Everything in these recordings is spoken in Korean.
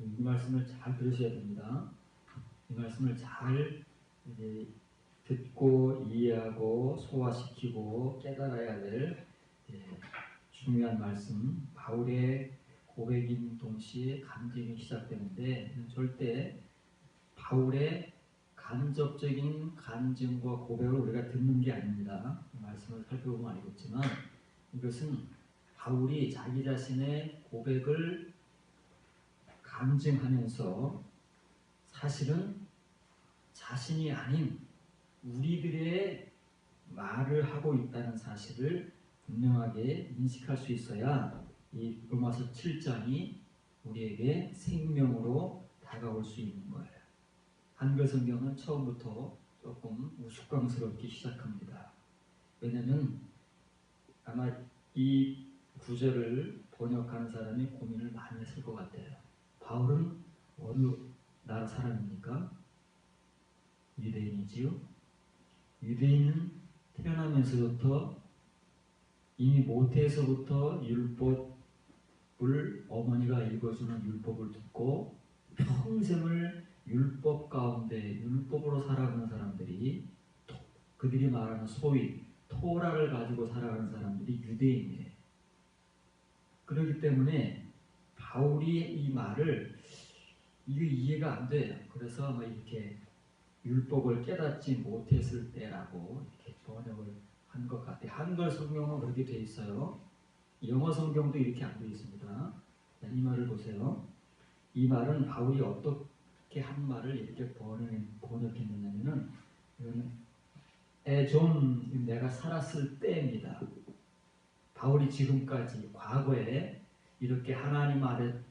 이 말씀을 잘 들으셔야 됩니다. 이 말씀을 잘 이제 듣고 이해하고 소화시키고 깨달아야 될 중요한 말씀. 바울의 고백인 동시에 간증이 시작되는데 절대 바울의 간접적인 간증과 고백을 우리가 듣는 게 아닙니다. 말씀을 살펴보면 알겠지만 이것은 바울이 자기 자신의 고백을 간증하면서 사실은 자신이 아닌 우리들의 말을 하고 있다는 사실을 분명하게 인식할 수 있어야 이 로마서 7장이 우리에게 생명으로 다가올 수 있는 거예요. 한글 성경은 처음부터 조금 우스꽝스럽게 시작합니다. 왜냐하면 아마 이 구절을 번역하는 사람이 고민을 많이 했을 것 같아요. 바울은 어느 나라 사람입니까? 유대인이지요. 유대인은 태어나면서부터 이미 모태에서부터 율법을 어머니가 읽어주는 율법을 듣고 평생을 율법 가운데 율법으로 살아가는 사람들이 그들이 말하는 소위 토라를 가지고 살아가는 사람들이 유대인이에요. 그렇기 때문에 바울이 이 말을 이게 이해가 안 돼요. 그래서 아마 이렇게 율법을 깨닫지 못했을 때라고 이렇게 번역을 한 것 같아요. 한글 성경은 그렇게 돼 있어요. 영어 성경도 이렇게 안 돼 있습니다. 이 말을 보세요. 이 말은 바울이 어떻게 한 말을 이렇게 번역했느냐면은 이거는 좀 내가 살았을 때입니다. 바울이 지금까지 과거에 이렇게 하나님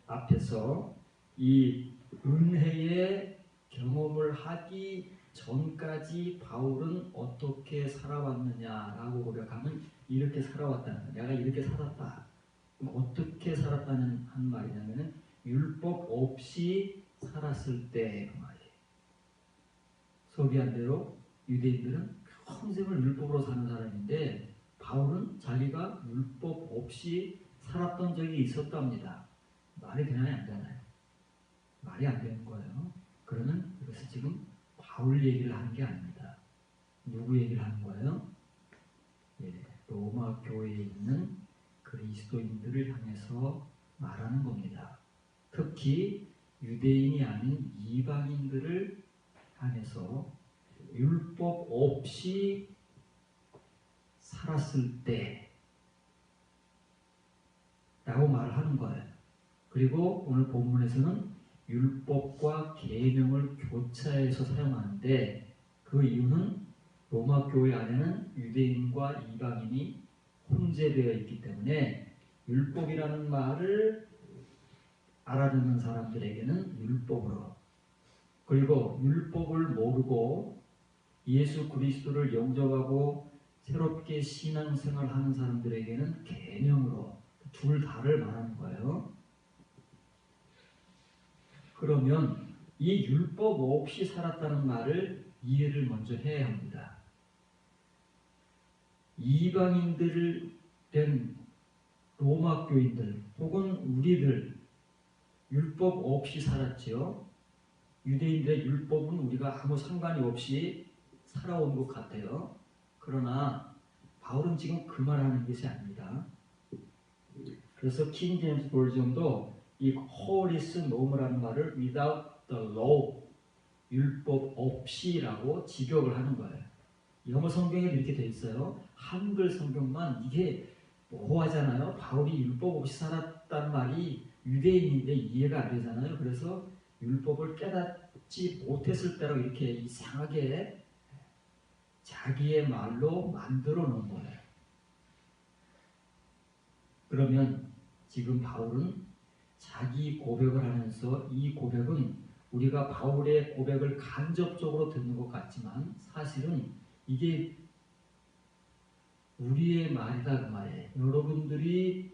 앞에서 이 은혜의 경험을 하기 전까지 바울은 어떻게 살아왔느냐라고 고백하면 이렇게 살아왔다는 거예요. 내가 이렇게 살았다. 어떻게 살았다는 한 말이냐면 율법 없이 살았을 때 그 말이에요. 소개한 대로 유대인들은 평생을 율법으로 사는 사람인데 바울은 자기가 율법 없이 살았던 적이 있었답니다. 말이 되나요? 안 되나요? 말이 안 되는 거예요. 그러면 이것은 지금 바울 얘기를 하는 게 아닙니다. 누구 얘기를 하는 거예요? 로마 교회에 있는 그리스도인들을 향해서 말하는 겁니다. 특히 유대인이 아닌 이방인들을 향해서 율법 없이 살았을 때 라고 말을 하는 거예요. 그리고 오늘 본문에서는 율법과 계명을 교차해서 사용하는데 그 이유는 로마 교회 안에는 유대인과 이방인이 혼재되어 있기 때문에 율법이라는 말을 알아듣는 사람들에게는 율법으로, 그리고 율법을 모르고 예수 그리스도를 영접하고 새롭게 신앙생활하는 사람들에게는 계명으로, 둘 다를 말하는 거예요. 그러면 이 율법 없이 살았다는 말을 이해를 먼저 해야 합니다. 이방인들 된 로마 교인들 혹은 우리들 율법 없이 살았지요. 유대인들의 율법은 우리가 아무 상관이 없이 살아온 것 같아요. 그러나 바울은 지금 그 말하는 것이 아닙니다. 그래서 킹 제임스 버전도 이 holis nom라는 말을 without the law, 율법 없이라고 직역을 하는 거예요. 영어 성경에 이렇게 돼 있어요. 한글 성경만 이게 모호하잖아요. 바울이 율법 없이 살았다는 말이 유대인인데 이해가 안 되잖아요. 그래서 율법을 깨닫지 못했을 때로 이렇게 이상하게 자기의 말로 만들어 놓은 거예요. 그러면 지금 바울은 자기 고백을 하면서 이 고백은 우리가 바울의 고백을 간접적으로 듣는 것 같지만 사실은 이게 우리의 말이다 그 말이에요. 여러분들이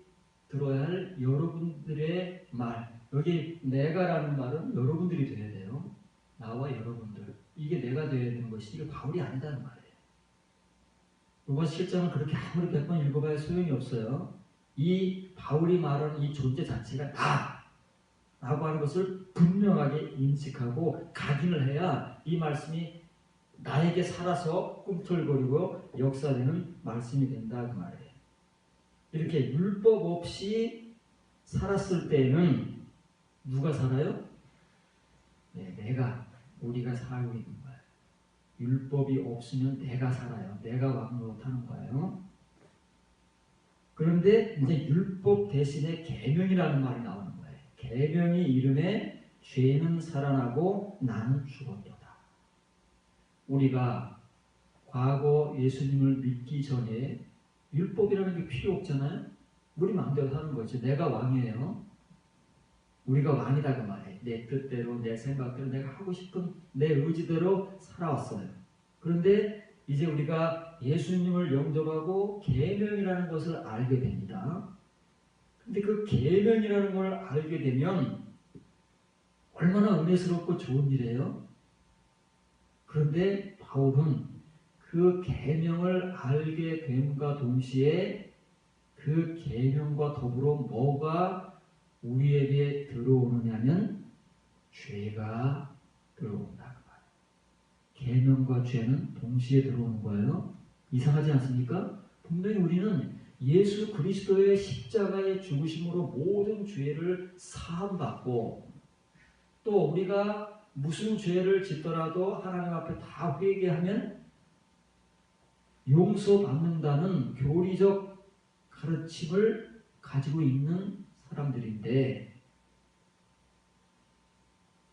들어야 할 여러분들의 말. 여기 내가라는 말은 여러분들이 돼야 돼요. 나와 여러분들. 이게 내가 돼야 되는 것이 이게 바울이 아니다는 말이에요. 로마서 7장은 그렇게 아무리 100번 읽어봐야 소용이 없어요. 이 바울이 말하는 이 존재 자체가 나. 라고 하는 것을 분명하게 인식하고 각인을 해야 이 말씀이 나에게 살아서 꿈틀거리고 역사되는 말씀이 된다 그 말이에요. 이렇게 율법 없이 살았을 때에는 누가 살아요? 네, 우리가 살고 있는 거예요. 율법이 없으면 내가 살아요. 내가 왕노릇하는 거예요. 그런데 이제 율법 대신에 계명이라는 말이 나오는 거예요. 계명이 이름에 죄는 살아나고 나는 죽었도다. 우리가 과거 예수님을 믿기 전에 율법이라는 게 필요 없잖아요. 우리 마음대로 사는 거죠. 내가 왕이에요. 우리가 왕이다 그 말이에요. 내 뜻대로 내 생각대로 내가 하고 싶은 내 의지대로 살아왔어요. 그런데 이제 우리가 예수님을 영접하고 계명이라는 것을 알게 됩니다. 근데 그 계명이라는 걸 알게 되면 얼마나 은혜스럽고 좋은 일이에요. 그런데 바울은 그 계명을 알게 됨과 동시에 그 계명과 더불어 뭐가 우리에게 들어오느냐면 죄가 들어온다. 계명과 죄는 동시에 들어오는 거예요. 이상하지 않습니까? 분명히 우리는 예수 그리스도의 십자가의 죽으심으로 모든 죄를 사함받고 또 우리가 무슨 죄를 짓더라도 하나님 앞에 다 회개하면 용서받는다는 교리적 가르침을 가지고 있는 사람들인데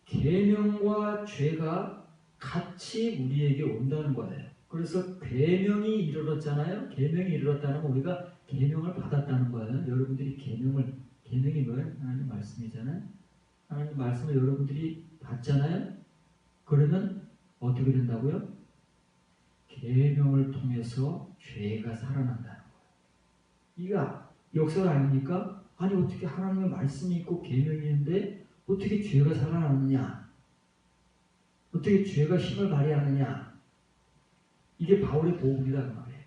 계명과 죄가 같이 우리에게 온다는 거예요. 그래서 계명이 이르렀잖아요. 계명이 이르렀다는 건 우리가 계명을 받았다는 거예요. 여러분들이 계명이 뭐예요? 하나님 말씀이잖아요. 하나님 말씀을 여러분들이 받잖아요. 그러면 어떻게 된다고요? 계명을 통해서 죄가 살아난다는 거예요. 이게 역사가 아닙니까? 아니 어떻게 하나님의 말씀이 있고 계명이 있는데 어떻게 죄가 살아나느냐? 어떻게 죄가 힘을 발휘하느냐? 이게 바울의 복음이다 그 말이에요.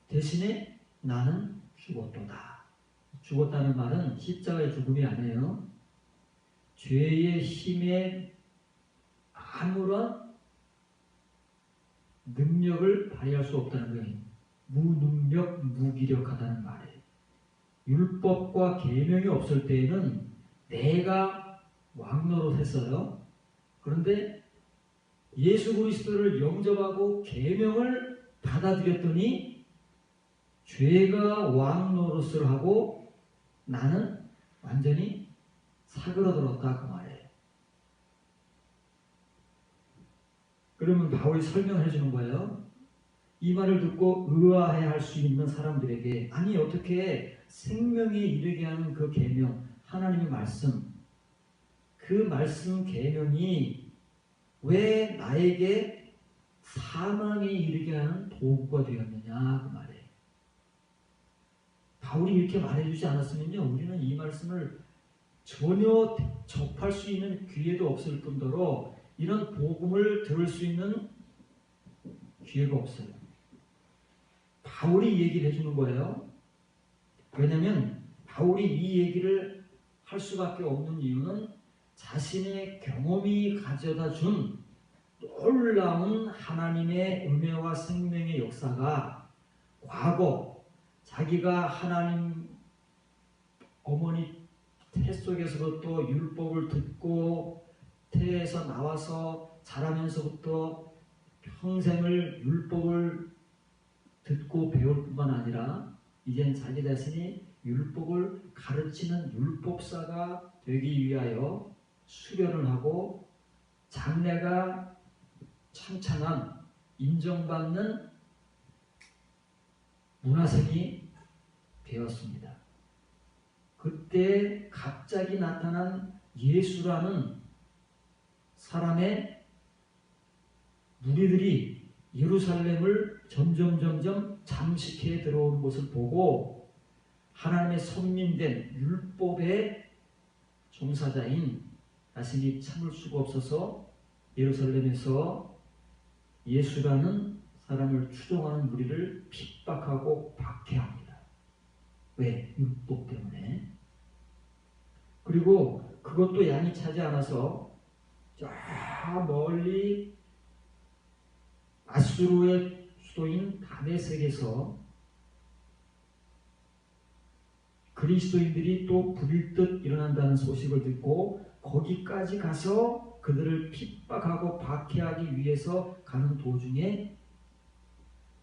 대신에 나는 죽었도다. 죽었다는 말은 십자가의 죽음이 아니에요. 죄의 힘에 아무런 능력을 발휘할 수 없다는 거예요. 무능력, 무기력하다는 말이에요. 율법과 계명이 없을 때에는 내가 왕노릇했어요. 그런데 예수 그리스도를 영접하고 계명을 받아들였더니 죄가 왕노릇을 하고 나는 완전히 사그러들었다 그 말이에요. 그러면 바울이 설명을 해주는 거예요. 이 말을 듣고 의아해할 수 있는 사람들에게 아니 어떻게 생명에 이르게 하는 그 계명 하나님의 말씀 그 말씀 계명이 왜 나에게 사망에 이르게 하는 도구가 되었느냐 그 말이에요. 바울이 이렇게 말해주지 않았으면요 우리는 이 말씀을 전혀 접할 수 있는 기회도 없을 뿐더러 이런 복음을 들을 수 있는 기회가 없어요. 바울이 얘기를 해주는 거예요. 왜냐하면 바울이 이 얘기를 할 수밖에 없는 이유는 자신의 경험이 가져다 준 놀라운 하나님의 은혜와 생명의 역사가 과거 자기가 하나님 어머니 태 속에서부터 율법을 듣고 태에서 나와서 자라면서부터 평생을 율법을 듣고 배울 뿐만 아니라 이젠 자기 자신이 율법을 가르치는 율법사가 되기 위하여 수련을 하고 장래가 창창한 인정받는 문화생이 되었습니다. 그때 갑자기 나타난 예수라는 사람의 무리들이 예루살렘을 점점 잠식해 들어오는 것을 보고 하나님의 선민된 율법의 종사자인 자신이 참을 수가 없어서 예루살렘에서 예수라는 사람을 추종하는 무리를 핍박하고 박해합니다. 왜? 율법 때문에. 그리고 그것도 양이 차지 않아서 저 멀리 아수르의 수도인 다메섹에서 그리스도인들이 또 불일듯 일어난다는 소식을 듣고 거기까지 가서 그들을 핍박하고 박해하기 위해서 가는 도중에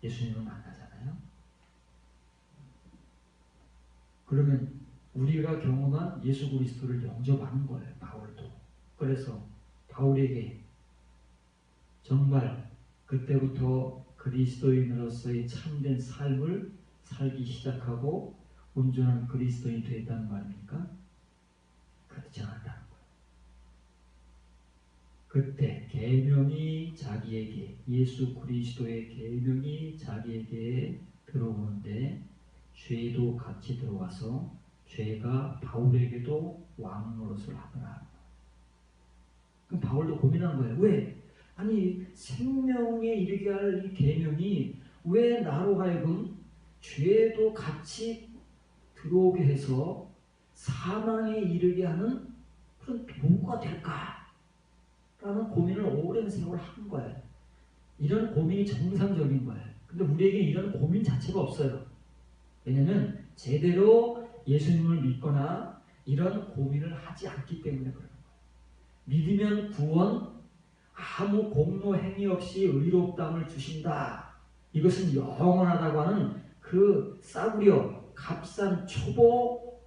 예수님을 만나잖아요. 그러면 우리가 경험한 예수 그리스도를 영접하는 거예요. 바울도. 그래서 바울에게 정말 그때부터 그리스도인으로서의 참된 삶을 살기 시작하고 온전한 그리스도인이 되었다는 말입니까? 그렇지 않았다는 거예요. 그때 계명이 자기에게, 예수 그리스도의 계명이 자기에게 들어오는데 죄도 같이 들어와서 죄가 바울에게도 왕 노릇을 하더라. 그럼 바울도 고민한 거예요. 왜? 아니 생명에 이르게 할 이 계명이 왜 나로 하여금 죄도 같이 들어오게 해서 사망에 이르게 하는 그런 도구가 될까? 라는 고민을 오랜 세월 한 거예요. 이런 고민이 정상적인 거예요. 근데 우리에게 이런 고민 자체가 없어요. 왜냐하면 제대로 예수님을 믿거나 이런 고민을 하지 않기 때문에 그래요. 믿으면 구원, 아무 공로 행위 없이 의롭다함을 주신다. 이것은 영원하다고 하는 그 싸구려 값싼 초보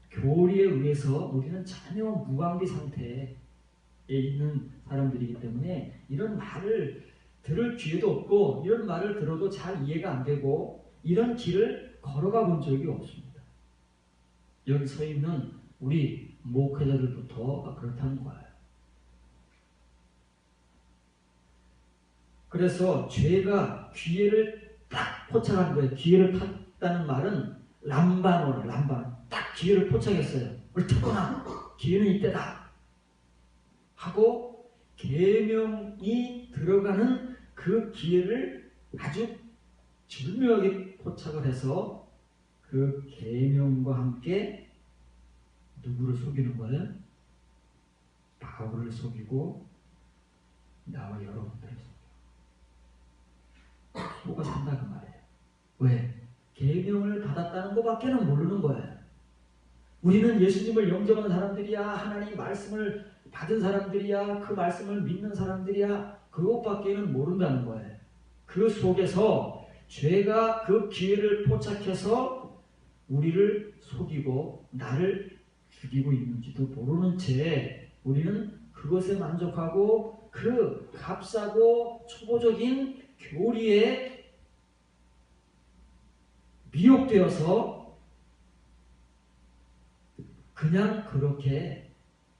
교리에 의해서 우리는 전혀 무방비 상태에 있는 사람들이기 때문에 이런 말을 들을 기회도 없고 이런 말을 들어도 잘 이해가 안 되고 이런 길을 걸어가 본 적이 없습니다. 여기 서 있는 우리 목회자들부터 그렇다는 거예요. 그래서 죄가 기회를 딱 포착한 거예요. 기회를 탔다는 말은 람바노라, 람바. 딱 기회를 포착했어요. 옳다구나. 기회는 이때다. 하고 계명이 들어가는 그 기회를 아주 절묘하게 포착을 해서 그 계명과 함께 누구를 속이는 거예요? 바울을 속이고 나와 여러분들을 속아 산다 그 말이에요. 왜? 계명을 받았다는 것밖에는 모르는 거예요. 우리는 예수님을 영접한 사람들이야, 하나님 말씀을 받은 사람들이야, 그 말씀을 믿는 사람들이야, 그것밖에는 모른다는 거예요. 그 속에서 죄가 그 기회를 포착해서 우리를 속이고 나를 죽이고 있는지도 모르는 채 우리는 그것에 만족하고 그 값싸고 초보적인 교리에 미혹되어서 그냥 그렇게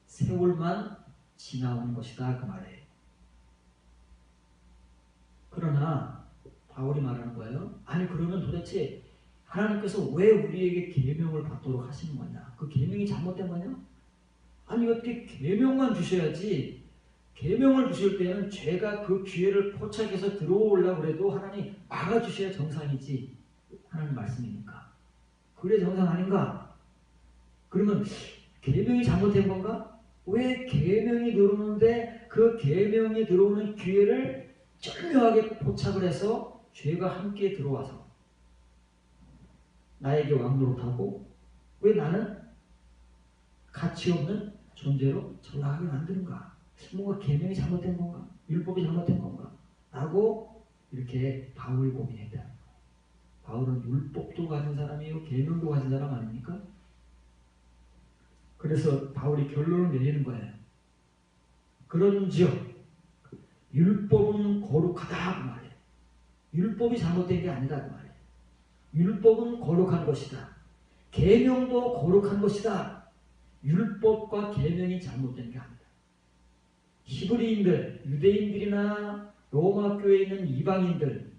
세월만 지나오는 것이다 그 말이에요. 그러나 바울이 말하는 거예요. 아니 그러면 도대체 하나님께서 왜 우리에게 계명을 받도록 하시는 거냐? 그 계명이 잘못된 거냐? 아니 어떻게 계명만 주셔야지. 계명을 주실 때는 죄가 그 기회를 포착해서 들어오려고 해도 하나님 막아주셔야 정상이지. 하나님 말씀이니까. 그래 정상 아닌가? 그러면 계명이 잘못된 건가? 왜 계명이 들어오는데 그 계명이 들어오는 기회를 절묘하게 포착을 해서 죄가 함께 들어와서 나에게 왕노릇하고 왜 나는 가치 없는 존재로 전락하게 만드는가? 뭔가 계명이 잘못된 건가? 율법이 잘못된 건가? 라고 이렇게 바울이 고민했다. 바울은 율법도 가진 사람이요 계명도 가진 사람 아닙니까? 그래서 바울이 결론을 내리는 거예요. 그런즉 율법은 거룩하다 그 말이에요. 율법이 잘못된 게 아니다 그 말이에요. 율법은 거룩한 것이다. 계명도 거룩한 것이다. 율법과 계명이 잘못된 게 아니다. 히브리인들, 유대인들이나 로마 교회에 있는 이방인들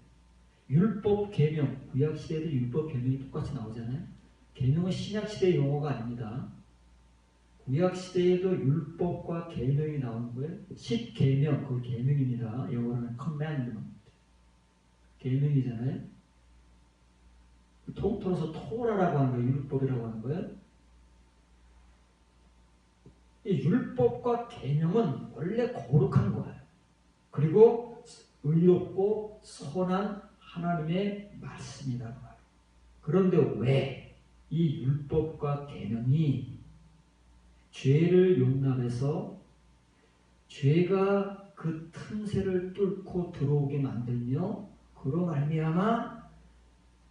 율법, 계명, 구약 시대에도 율법, 계명이 똑같이 나오잖아요. 계명은 신약 시대의 용어가 아닙니다. 구약 시대에도 율법과 계명이 나오는 거예요. 10계명, 그 계명입니다. 영어로는 commandment. 계명이잖아요. 통틀어서 토라라고 하는 거예요. 율법이라고 하는 거예요. 이 율법과 계명은 원래 거룩한 거예요. 그리고 의롭고 선한 하나님의 말씀이라는 거예요. 그런데 왜 이 율법과 계명이 죄를 용납해서 죄가 그 틈새를 뚫고 들어오게 만들며 그로 말미암아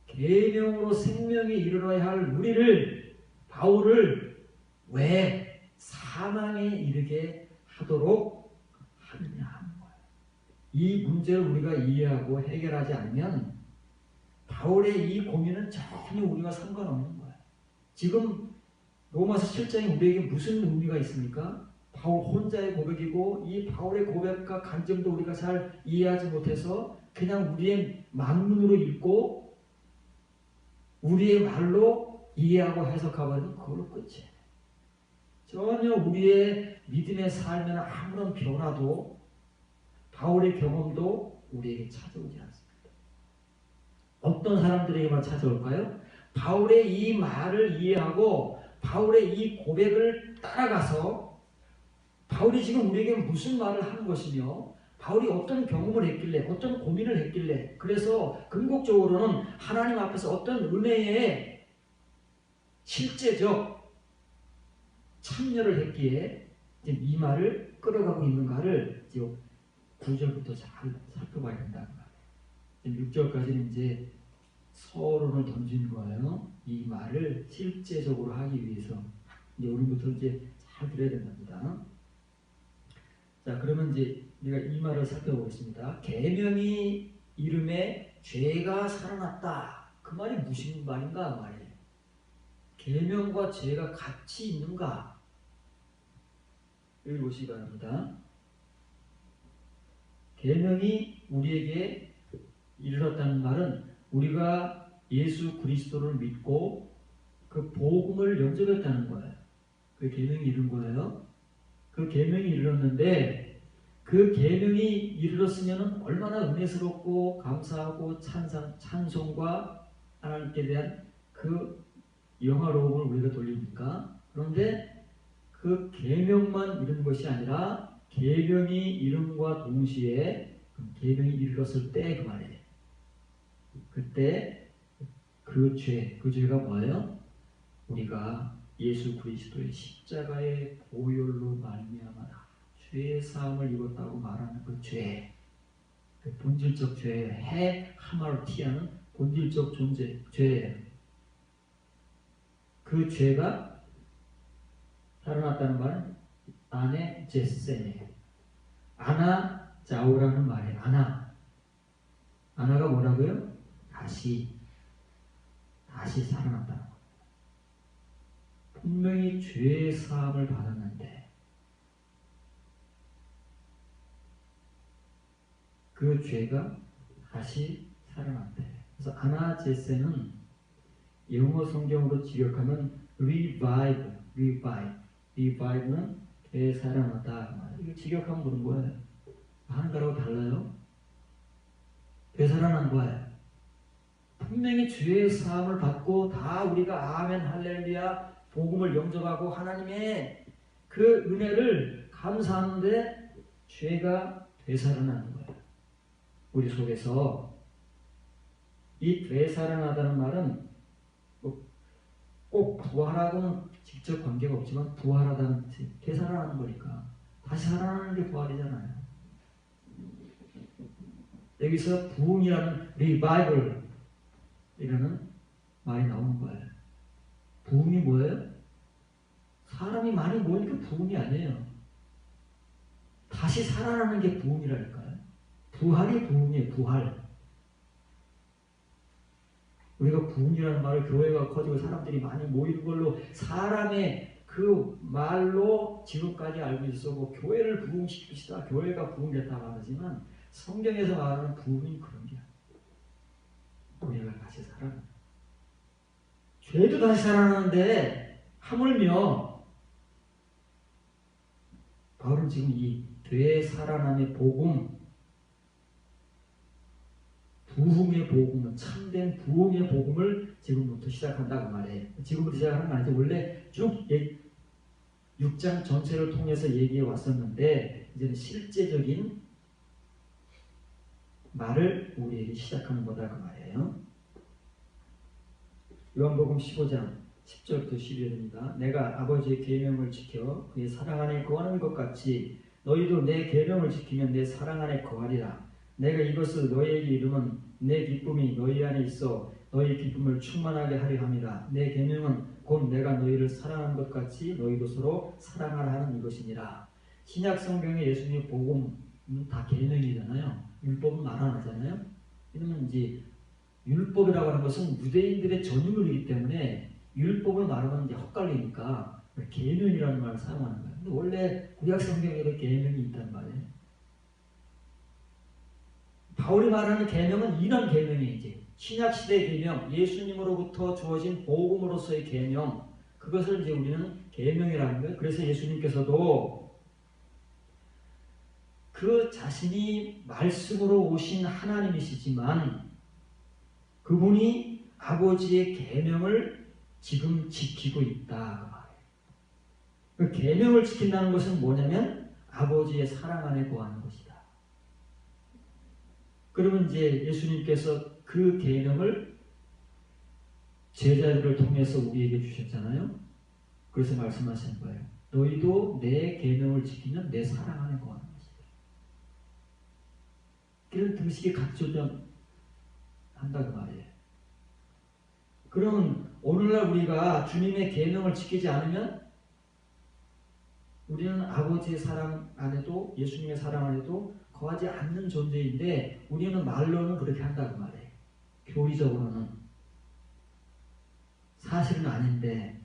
계명으로 생명에 이르러야 할 우리를 바울을 왜 사망에 이르게 하도록 하느냐 하는 거예요. 이 문제를 우리가 이해하고 해결하지 않으면 바울의 이 고민은 전혀 우리와 상관없는 거예요. 지금 로마서 7장이 우리에게 무슨 의미가 있습니까? 바울 혼자의 고백이고 이 바울의 고백과 간증도 우리가 잘 이해하지 못해서 그냥 우리의 만문으로 읽고 우리의 말로 이해하고 해석하버리면 그걸로 끝이에요. 전혀 우리의 믿음의 삶에는 아무런 변화도 바울의 경험도 우리에게 찾아오지 않습니다. 어떤 사람들에게만 찾아올까요? 바울의 이 말을 이해하고 바울의 이 고백을 따라가서 바울이 지금 우리에게 무슨 말을 하는 것이며 바울이 어떤 경험을 했길래 어떤 고민을 했길래 그래서 궁극적으로는 하나님 앞에서 어떤 은혜에 실제적 참여를 했기에 이 말을 끌어가고 있는가를 9절부터 잘 살펴봐야 된다는 거예요. 6절까지는 이제 서론을 던진 거예요. 이 말을 실제적으로 하기 위해서 이제 우리부터 이제 잘 들어야 된답니다. 자, 그러면 이제 우리가 이 말을 살펴보겠습니다. 계명이 이름에 죄가 살아났다. 그 말이 무슨 말인가 말이에요. 계명과 죄가 같이 있는가? 읽으시기 바랍니다. 계명이 우리에게 이르렀다는 말은 우리가 예수 그리스도를 믿고 그 복음을 영접했다는 거예요. 그 계명이 이른 거예요. 그 계명이 이르렀는데 그 계명이 이르렀으면 얼마나 은혜스럽고 감사하고 찬송과 하나님께 대한 그 영화로움을 우리가 돌립니까? 그런데 그 계명만 이룬 것이 아니라 계명이 이름과 동시에 계명이 이르렀을 때 그 말이에요. 그때 그 죄가 뭐예요? 우리가 예수 그리스도의 십자가의 보혈로 말미암아 죄의 사함을 입었다고 말하는 그 죄, 그 본질적 죄, 하마르티아는 본질적 죄예요. 그 죄가 살아났다는 말은 아네 제세네요. 아나 자오라는 말이에요. 아나가 뭐라고요? 다시 살아났다는 거예요. 분명히 죄의 사함을 받았는데 그 죄가 다시 살아났대. 그래서 아나제세는 영어 성경으로 직역하면 revive는 되살아났다. 이거 직역하면 그런 거예요. 하는 거라고 달라요. 되살아난 거예요. 분명히 죄의 사함을 받고 다 우리가 아멘 할렐루야 복음을 영접하고 하나님의 그 은혜를 감사하는데 죄가 되살아나는 거예요. 우리 속에서 이 되살아나다는 말은 꼭 부활하고는 직접 관계가 없지만 부활하다는 되살아나는 거니까 다시 살아나는 게 부활이잖아요. 여기서 부흥이라는 리바이벌 이라는 말이 나오는 거예요. 부흥이 뭐예요? 사람이 많이 모이니까 부흥이 아니에요. 다시 살아나는 게 부흥이라니까요. 부활이 부흥이에요. 부활. 우리가 부흥이라는 말을 교회가 커지고 사람들이 많이 모이는 걸로 사람의 그 말로 지금까지 알고 있었고 교회를 부흥시킵시다. 교회가 부흥됐다고 하지만 성경에서 말하는 부흥이 그런 게 아니에요. 우리가 다시 살아나. 죄도 다시 살아나는데 하물며 바울은 지금 이 되살아남의 복음, 부흥의 복음은 참된 부흥의 복음을 지금부터 시작한다고 말해요. 지금부터 시작하는 건 아니죠. 원래 쭉 6장 전체를 통해서 얘기해 왔었는데 이제는 실제적인 말을 우리에게 시작하는 거다 그 말이에요. 요한복음 15장 10절부터 12절입니다. 내가 아버지의 계명을 지켜 그의 사랑 안에 거하는 것 같이 너희도 내 계명을 지키면 내 사랑 안에 거하리라. 내가 이것을 너희에게 이르면 내 기쁨이 너희 안에 있어 너희 기쁨을 충만하게 하려 함이라. 내 계명은 곧 내가 너희를 사랑하는 것 같이 너희도 서로 사랑하라 하는 이것이니라. 신약 성경에 예수님의 복음은 다 계명이잖아요. 율법은 말 안 하잖아요. 이러면 이제 율법이라고 하는 것은 유대인들의 전유물이기 때문에 율법을 말하면 이제 헛갈리니까 계명이라는 말을 사용하는 거예요. 근데 원래 구약 성경에도 계명이 있단 말이에요. 바울이 말하는 계명은 이런 계명이지. 신약 시대의 계명, 예수님으로부터 주어진 복음으로서의 계명, 그것을 이제 우리는 계명이라는 거예요. 그래서 예수님께서도 그 자신이 말씀으로 오신 하나님이시지만 그분이 아버지의 계명을 지금 지키고 있다. 그 계명을 지킨다는 것은 뭐냐면 아버지의 사랑 안에 거하는 것이다. 그러면 이제 예수님께서 그 계명을 제자들을 통해서 우리에게 주셨잖아요. 그래서 말씀하신 거예요. 너희도 내 계명을 지키면 내 사랑 안에 거하는 것이다. 그런 등식이 각조점 한다고 말이에요. 그러면 오늘날 우리가 주님의 계명을 지키지 않으면 우리는 아버지의 사랑 안에도 예수님의 사랑 안에도 거하지 않는 존재인데 우리는 말로는 그렇게 한다고 말해요. 교리적으로는. 사실은 아닌데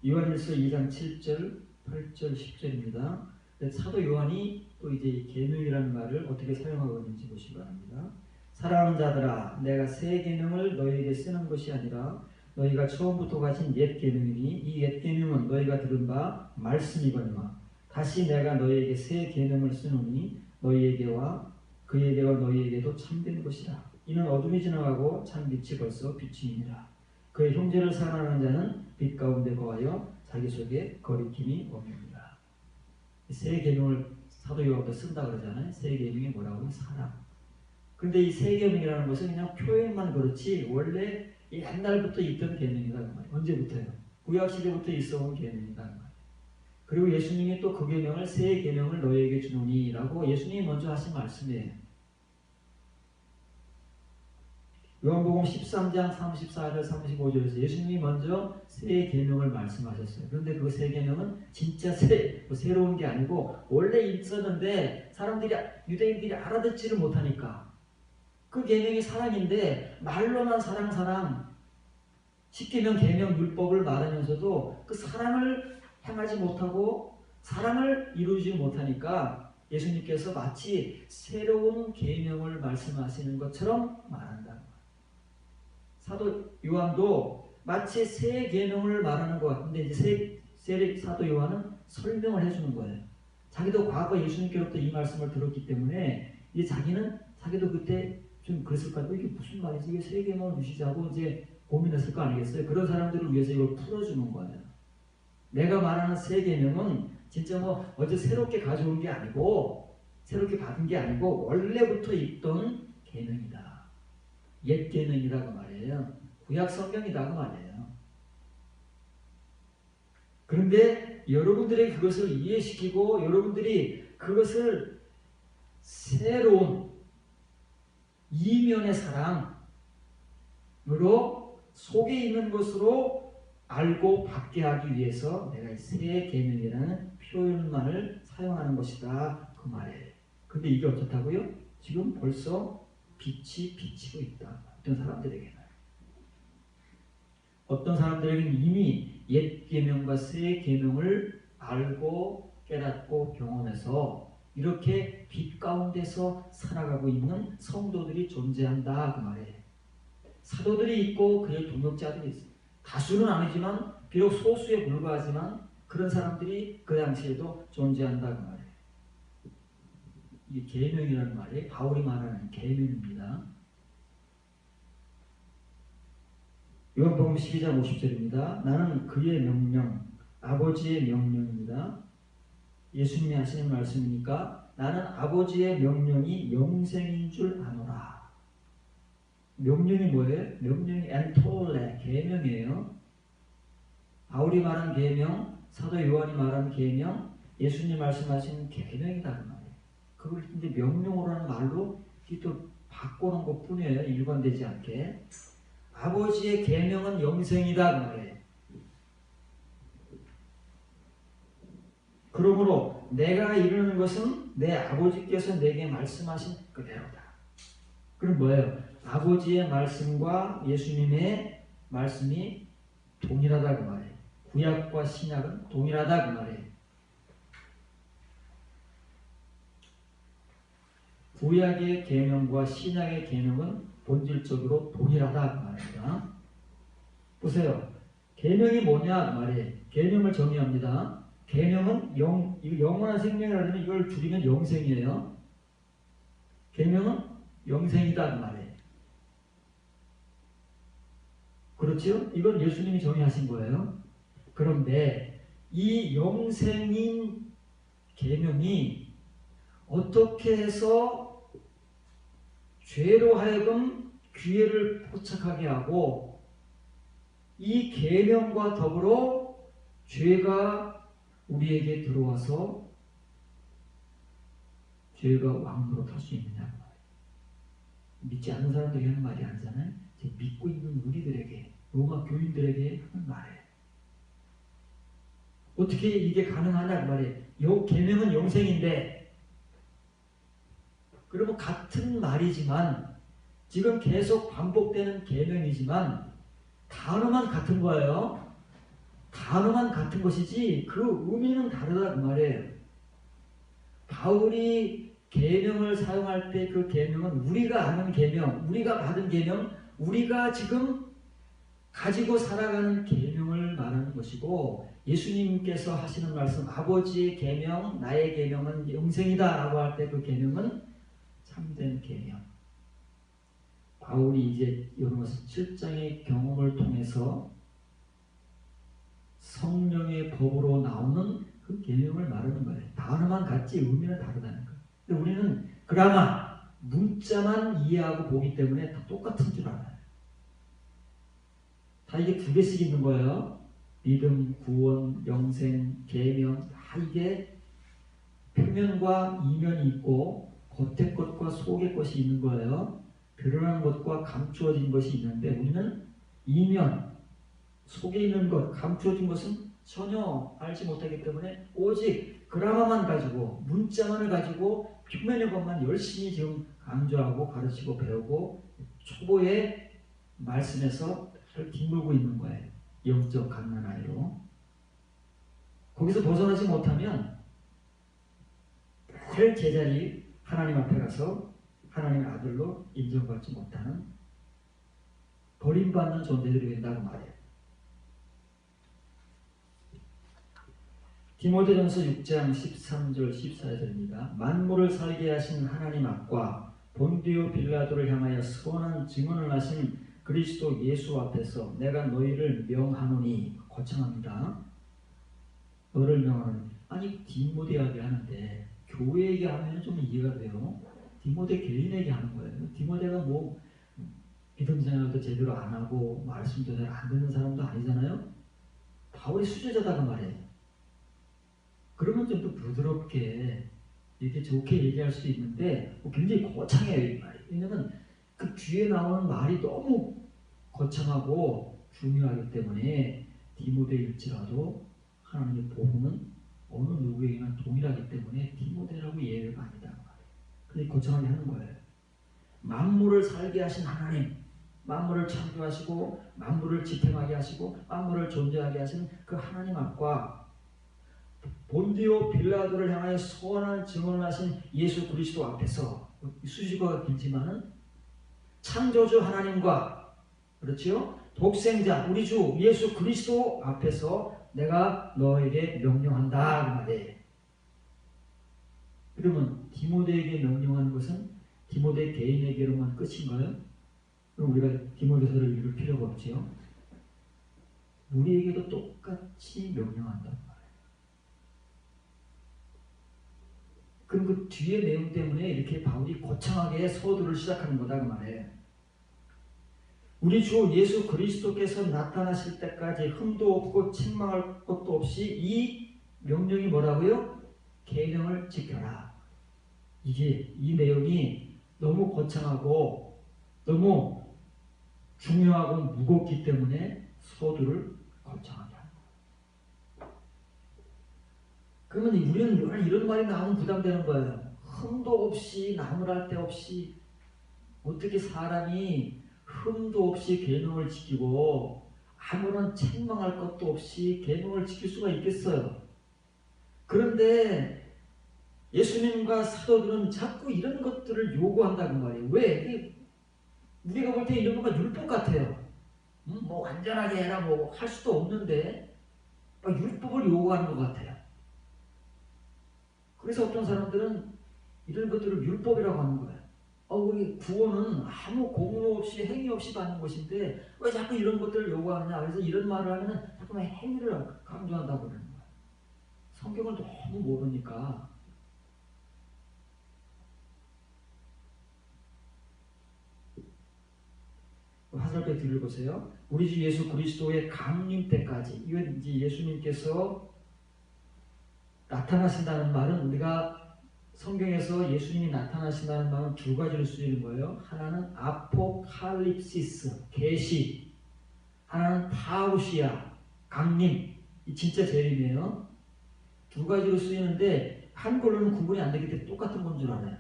요한일서 2장 7절, 8절, 10절입니다. 사도 요한이 또 이제 계명이라는 말을 어떻게 사용하고 있는지 보시기 바랍니다. 사랑하는 자들아, 내가 새 계명을 너희에게 쓰는 것이 아니라 너희가 처음부터 가진 옛 계명이니 이 옛 계명은 너희가 들은 바 말씀이거니와 다시 내가 너희에게 새 계명을 쓰노니 너희에게와 그에게와 너희에게도 참된 것이라. 이는 어둠이 지나가고 참 빛이 벌써 비치니라. 그의 형제를 사랑하는 자는 빛 가운데 거하여 자기 속에 거리낌이 없느니라. 새 계명을 사도 요한도 쓴다 그러잖아요. 새 계명이 뭐라고? 사랑. 근데 이 새 계명이라는 것은 그냥 표현만 그렇지 원래 옛날부터 있던 계명이다 그 말이에요. 언제부터요? 구약 시대부터 있어온 계명이다 그 말이에요. 그리고 예수님이 또 그 계명을 새 계명을 너희에게 주노니라고 예수님이 먼저 하신 말씀이에요. 요한복음 13장 34절 35절에서 예수님이 먼저 새 계명을 말씀하셨어요. 그런데 그 새 계명은 진짜 새로운 게 아니고 원래 있었는데 사람들이 유대인들이 알아듣지를 못하니까 그 계명이 사랑인데 말로만 사랑 10계명 계명 율법을 말하면서도 그 사랑을 향하지 못하고 사랑을 이루지 못하니까 예수님께서 마치 새로운 계명을 말씀하시는 것처럼 말한다. 사도 요한도 마치 새 계명을 말하는 것 같은데 이제 사도 요한은 설명을 해주는 거예요. 자기도 과거 예수님께로부터 이 말씀을 들었기 때문에 이제 자기도 그때 좀 그랬을 거 아니에요. 이게 무슨 말이지? 이게 새 계명을 주시자고 이제 고민했을 거 아니겠어요? 그런 사람들을 위해서 이걸 풀어주는 거예요. 내가 말하는 새 계명은 진짜 뭐 어제 새롭게 가져온 게 아니고 새롭게 받은 게 아니고 원래부터 있던 계명이다. 옛 계명이라고 말이에요. 구약 성경이라고 말이에요. 그런데 여러분들에게 그것을 이해시키고 여러분들이 그것을 새로운 이면의 사랑으로 속에 있는 것으로 알고 받게 하기 위해서 내가 새 계명이라는 표현만을 사용하는 것이다 그 말이에요. 근데 이게 어떻다고요? 지금 벌써 빛이 비치고 있다. 어떤 사람들에게는 이미 옛 계명과 새 계명을 알고 깨닫고 경험해서 이렇게 빛 가운데서 살아가고 있는 성도들이 존재한다 그 말이에요. 사도들이 있고 그의 동역자들이 있어요. 다수는 아니지만 비록 소수에 불과하지만 그런 사람들이 그 당시에도 존재한다 그 말이에요. 이게 계명이라는 말이 바울이 말하는 계명입니다. 요한복음 12장 50절입니다. 나는 그의 명령, 아버지의 명령입니다. 예수님이 하시는 말씀이니까 나는 아버지의 명령이 영생인 줄 아노라. 명령이 뭐예요? 명령이 엔톨레, 계명이에요. 바울이 말한 계명, 사도 요한이 말한 계명, 예수님 말씀하신 계명이다 그 말이에요. 그걸 이제 명령으로 하는 말로 또 바꾸는 것뿐이에요. 일관되지 않게. 아버지의 계명은 영생이다 그 말이에요. 그러므로 내가 이루는 것은 내 아버지께서 내게 말씀하신 그대로다. 그럼 뭐예요? 아버지의 말씀과 예수님의 말씀이 동일하다 그 말이에요. 구약과 신약은 동일하다 그 말이에요. 구약의 계명과 신약의 계명은 본질적으로 동일하다 그 말입니다. 보세요. 계명이 뭐냐 그 말이에요. 계명을 정의합니다. 계명은 영원한 생명이라면 이걸 줄이면 영생이에요. 계명은 영생이다 그 말이에요. 그렇죠? 이건 예수님이 정의하신 거예요. 그런데 이 영생인 계명이 어떻게 해서 죄로 하여금 기회를 포착하게 하고 이 계명과 더불어 죄가 우리에게 들어와서 죄가 왕노릇할 수 있느냐. 믿지 않는 사람들이 하는 말이 아니잖아요. 믿고 있는 우리들에게, 로마 교인들에게 하는 말이에요. 어떻게 이게 가능하냐 그 말이에요. 계명은 영생인데, 그러면 같은 말이지만 지금 계속 반복되는 계명이지만 단어만 같은 거예요. 단어만 같은 것이지 그 의미는 다르다 그 말이에요. 바울이 계명을 사용할 때 그 계명은 우리가 아는 계명, 우리가 받은 계명, 우리가 지금 가지고 살아가는 계명을 말하는 것이고, 예수님께서 하시는 말씀 아버지의 계명, 나의 계명은 영생이다 라고 할 때 그 계명은 참된 계명. 바울이 이제 로마서 7장의 경험을 통해서 성령의 법으로 나오는 그 계명을 말하는 거예요. 단어만 같지 의미는 다르다는 거예요. 근데 우리는 그나마 문자만 이해하고 보기 때문에 다 똑같은 줄 알아요. 다 이게 두 개씩 있는 거예요. 믿음, 구원, 영생, 계명, 다 이게 표면과 이면이 있고 겉의 것과 속의 것이 있는 거예요. 드러난 것과 감추어진 것이 있는데 우리는 이면, 속에 있는 것, 감추어진 것은 전혀 알지 못하기 때문에 오직 그라마만 가지고, 문자만을 가지고 표면의 것만 열심히 지금 강조하고 가르치고 배우고 초보의 말씀에서 뒹굴고 있는 거예요. 영적 갓난아이로. 거기서 벗어나지 못하면 늘 제자리 하나님 앞에 가서 하나님의 아들로 인정받지 못하는 버림받는 존재들이 된다고 말해요. 디모데전서 6장 13절 14절입니다. 만물을 살게 하신 하나님 앞과 본디오 빌라도를 향하여 선한 증언을 하신 그리스도 예수 앞에서 내가 너희를 명하노니, 거창합니다. 너를 명하노니. 아니 디모데에게 하는데 교회에게 하면 좀 이해가 돼요. 디모데 개인에게 하는 거예요. 디모데가 뭐 믿음 생활도 제대로 안 하고 말씀도 잘 안 듣는 사람도 아니잖아요. 바울이 수제자다고 말해요. 그러면 좀 더 부드럽게 이렇게 좋게 얘기할 수 있는데 굉장히 거창해요 이 말이. 왜냐면 그 뒤에 나오는 말이 너무 거창하고 중요하기 때문에 디모데일지라도 하나님의 복음은 어느 누구에게나 동일하기 때문에 디모데라고 예외가 아니다. 그래서 거창하게 하는 거예요. 만물을 살게 하신 하나님, 만물을 창조하시고 만물을 지탱하게 하시고 만물을 존재하게 하신 그 하나님 앞과 본디오 빌라도를 향하여 선한 증언을 하신 예수 그리스도 앞에서, 수식어가 길지만은 창조주 하나님과, 그렇지요? 독생자 우리 주 예수 그리스도 앞에서 내가 너에게 명령한다 그 말이에요. 그러면 디모데에게 명령하는 것은 디모데 개인에게로만 끝인가요? 그럼 우리가 디모데서를 읽을 필요가 없지요. 우리에게도 똑같이 명령한단 말이에요. 그럼 그 뒤에 내용 때문에 이렇게 바울이 거창하게 서두를 시작하는 거다 그 말이에요. 우리 주 예수 그리스도께서 나타나실 때까지 흠도 없고 책망할 것도 없이 이 명령이 뭐라고요? 계명을 지켜라. 이게 이 내용이 너무 거창하고 너무 중요하고 무겁기 때문에 서두를 거창하게 하는 거예요. 그러면 우리는 늘 이런 말이 나오면 부담되는 거예요. 흠도 없이 나무랄 데 없이 어떻게 사람이 흠도 없이 계명을 지키고 아무런 책망할 것도 없이 계명을 지킬 수가 있겠어요. 그런데 예수님과 사도들은 자꾸 이런 것들을 요구한다고 말이에요. 왜? 우리가 볼 때 이런 거가 율법 같아요. 뭐 완전하게 해라 뭐 할 수도 없는데 막 율법을 요구하는 것 같아요. 그래서 어떤 사람들은 이런 것들을 율법이라고 하는 거예요. 우리 구원은 아무 공로 없이 행위 없이 받는 것인데 왜 자꾸 이런 것들을 요구하느냐. 그래서 이런 말을 하면 자꾸만 행위를 강조한다고 그러는 거예요. 성경을 너무 모르니까. 화살표 뒤를 보세요. 우리 주 예수 그리스도의 강림 때까지. 이건 이제 예수님께서 나타나신다는 말은 우리가 성경에서 예수님이 나타나신다는 말은 두 가지로 쓰이는 거예요. 하나는 아포칼립시스, 계시. 하나는 파우시아, 강림. 이 진짜 재림이에요. 두 가지로 쓰이는데 한글로는 구분이 안 되기 때문에 똑같은 건 줄 알아요.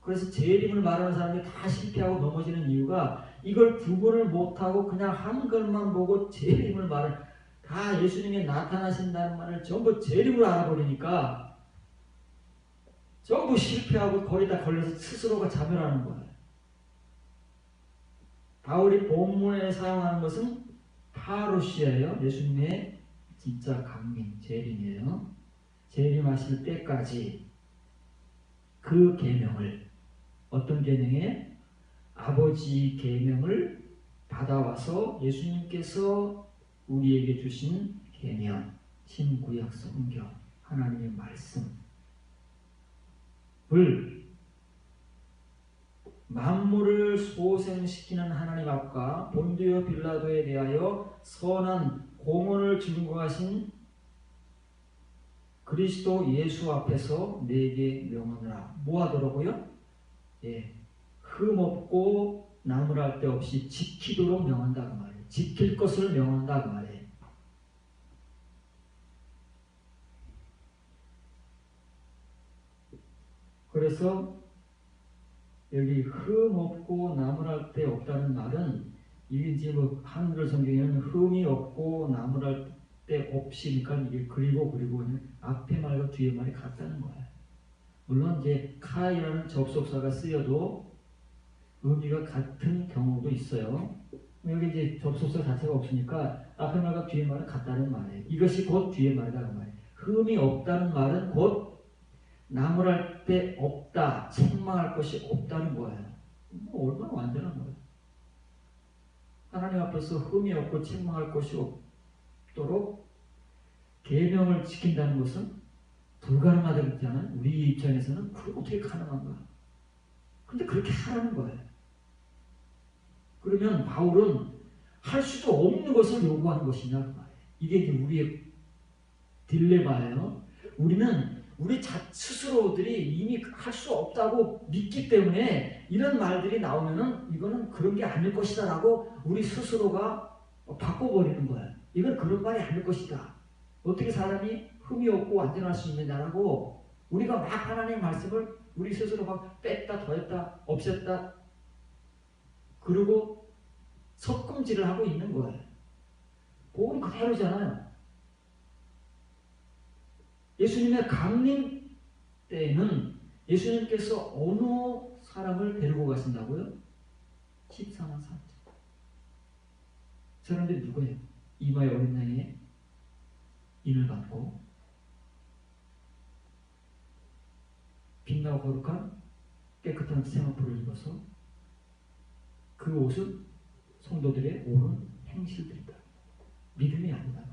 그래서 재림을 말하는 사람이 다 실패하고 넘어지는 이유가 이걸 구분을 못하고 그냥 한글만 보고 재림을 말을 다 예수님이 나타나신다는 말을 전부 재림으로 알아버리니까 전부 실패하고 거기다 걸려서 스스로가 자멸하는 거예요. 바울이 본문에 사용하는 것은 파루시아예요. 예수님의 진짜 강림, 재림이에요. 재림하실 때까지 그 계명을 어떤 계명에 아버지 계명을 받아와서 예수님께서 우리에게 주신 계명, 신구약 성경, 하나님의 말씀을 만물을 소생시키는 하나님 앞과 본디오 빌라도에 대하여 선한 공언을 증거하신 그리스도 예수 앞에서 내게 명하노라. 뭐 하더라고요? 흠없고 나무랄 데 없이 지키도록 명한다 그 말이에요. 지킬 것을 명한다 그 말이에요. 그래서 여기 흠없고 나무랄 데 없다는 말은 이게 이제 뭐 한글 성경에는 흠이 없고 나무랄 데 없이니까 이게 그리고는 앞에 말과 뒤에 말이 같다는 거예요. 물론 이제 카이라는 접속사가 쓰여도 의미가 같은 경우도 있어요. 여기 이제 접속사 자체가 없으니까 앞에 말과 뒤에 말은 같다는 말이에요. 이것이 곧 뒤에 말이다 그 말이에요. 흠이 없다는 말은 곧 나무랄 데 없다, 책망할 것이 없다는 거예요. 뭐 얼마나 완전한 거예요. 하나님 앞에서 흠이 없고 책망할 것이 없도록 계명을 지킨다는 것은 불가능하다잖아요. 우리 입장에서는 그게 어떻게 가능한가? 근데 그렇게 하라는 거예요. 그러면 바울은 할 수도 없는 것을 요구하는 것이냐 그 말이에요. 이게 이제 우리의 딜레마예요. 우리는 우리 스스로들이 이미 할 수 없다고 믿기 때문에 이런 말들이 나오면은 이거는 그런 게 아닐 것이다 라고 우리 스스로가 바꿔버리는 거예요. 이건 그런 말이 아닐 것이다. 어떻게 사람이 흠이 없고 완전할 수 있느냐라고 우리가 막 하나님의 말씀을 우리 스스로 막 뺐다 더했다 없앴다 그리고 섞음질을 하고 있는 거예요. 복음 그대로잖아요. 예수님의 강림 때에는 예수님께서 어느 사람을 데리고 가신다고요? 14만 4천. 사람들이 누구예요? 이마에 어린 나이에 인을 받고 빛나고 거룩한 깨끗한 세마포를 입어서 그 옷은 성도들의 옳은 행실들이다. 믿음이 아니다.